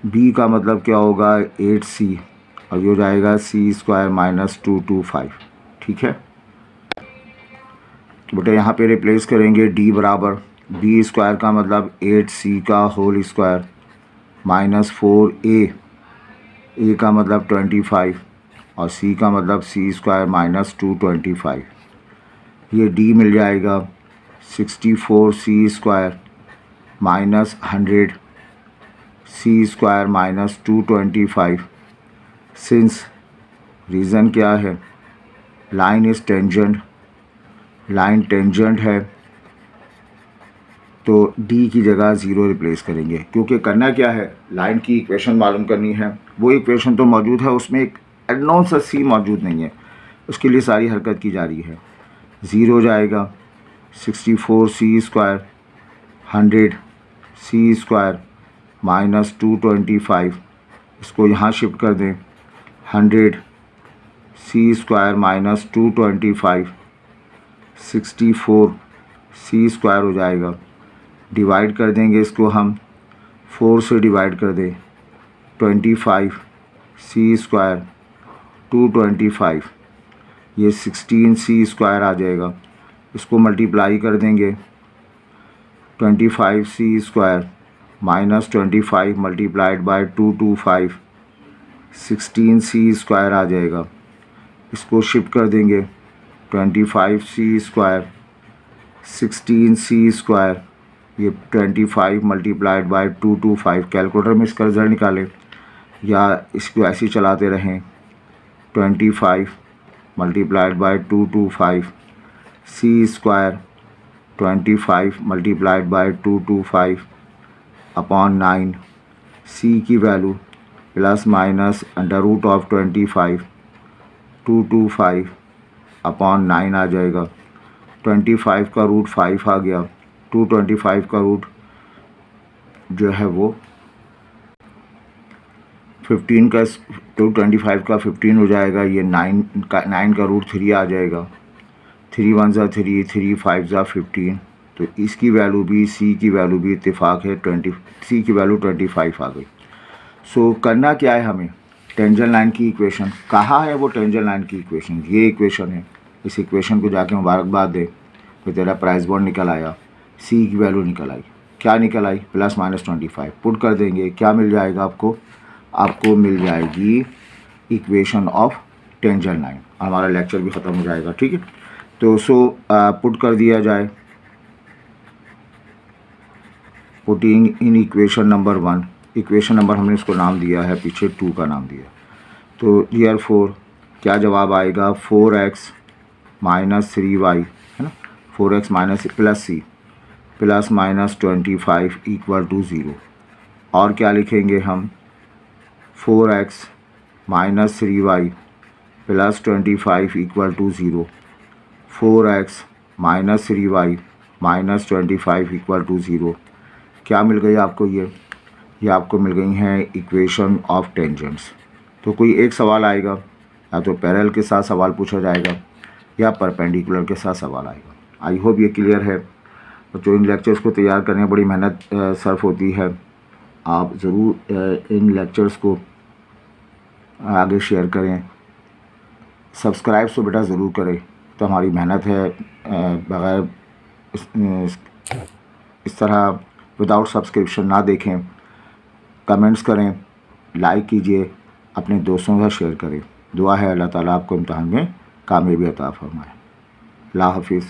बी का मतलब क्या होगा 8c, और ये हो जाएगा सी स्क्वायर माइनस 225। ठीक है, तो बेटा यहाँ पे रिप्लेस करेंगे डी बराबर, बी स्क्वायर का मतलब 8c का होल स्क्वायर माइनस 4a, ए का मतलब 25 और सी का मतलब सी स्क्वायर माइनस 225। ये डी मिल जाएगा 64c स्क्वायर माइनस 100 सी स्क्वायर माइनस 225। सिंस रीज़न क्या है, line is tangent, line tangent है तो डी की जगह 0 रिप्लेस करेंगे। क्योंकि करना क्या है, लाइन की इक्वेशन मालूम करनी है, वो इक्वेशन तो मौजूद है, उसमें एक अननोन सा सी मौजूद नहीं है, उसके लिए सारी हरकत की जा रही है। 0 जाएगा 64c square 100c square minus 225, इसको यहाँ शिफ्ट कर दें 100c square minus 225 64c square हो जाएगा। डिवाइड कर देंगे इसको हम, 4 से डिवाइड कर दें 25c स्क्वायर 225, ये 16c स्क्वायर आ जाएगा। इसको मल्टीप्लाई कर देंगे 25c square minus 25 multiplied by 225, 16c square आ जाएगा। इसको शिफ्ट कर देंगे 25c स्क्वायर 16c स्क्वायर, ये 25 मल्टीप्लाइड बाय 225। कैलकुलेटर में इसका रिजल्ट निकालें या इसको ऐसे ही चलाते रहें, 25 multiplied by 225 C square 25 multiplied by 225 upon 9, C की value plus minus under root of 25 225 upon 9 आ जाएगा। 25 का रूट 5 आ गया, 225 का रूट जो है वो 15 का, 225 का 15 हो जाएगा, ये 9 का रूट 3 आ जाएगा। 3 1 ज़ा 3, 3 5 ज़ा 15, तो इसकी वैल्यू भी, सी की वैल्यू भी इत्तेफाक है 20, सी की वैल्यू 25 आ गई। सो करना क्या है हमें, टेंजेंट लाइन की इक्वेशन, कहाँ है वो टेंजेंट लाइन की इक्वेशन, ये इक्वेशन है। इस इक्वेशन को जाके मुबारकबाद दे, तो तेरा प्राइस बॉन्ड निकल आया, सी की वैल्यू निकल आई। क्या निकल आई, प्लस माइनस 25। पुट कर देंगे, क्या मिल जाएगा आपको, आपको मिल जाएगी इक्वेशन ऑफ टेंजेंट लाइन। हमारा लेक्चर भी ख़त्म हो जाएगा। ठीक है, तो पुट कर दिया जाए, putting in equation number 1, equation number हमने इसको नाम दिया है, पीछे 2 का नाम दिया, तो देयरफॉर क्या जवाब आएगा, 4x माइनस 3y है ना, 4x minus plus c plus minus 25 equal to 0। और क्या लिखेंगे हम, 4x minus 3y plus 25 equal to 0, 4x minus 3y minus 25 equal to 0। क्या मिल गई आपको, ये आपको मिल गई हैं इक्वेशन ऑफ टेंजेंट्स। तो कोई एक सवाल आएगा, या तो पैरेलल के साथ सवाल पूछा जाएगा या परपेंडिकुलर के साथ सवाल आएगा। आई होप ये क्लियर है। तो जो इन लेक्चर्स को तैयार करने में बड़ी मेहनत सर्फ होती है, आप ज़रूर इन लेक्चर्स को आगे शेयर करें। सब्सक्राइब तो बेटा ज़रूर करें, तो हमारी मेहनत है। बग़ैर इस तरह विदाउट सब्सक्रिप्शन ना देखें। कमेंट्स करें, लाइक कीजिए, अपने दोस्तों के साथ शेयर करें। दुआ है अल्लाह ताला आपको इम्तिहान में कामयाबी अता फरमाए। अल्लाह हाफिज़।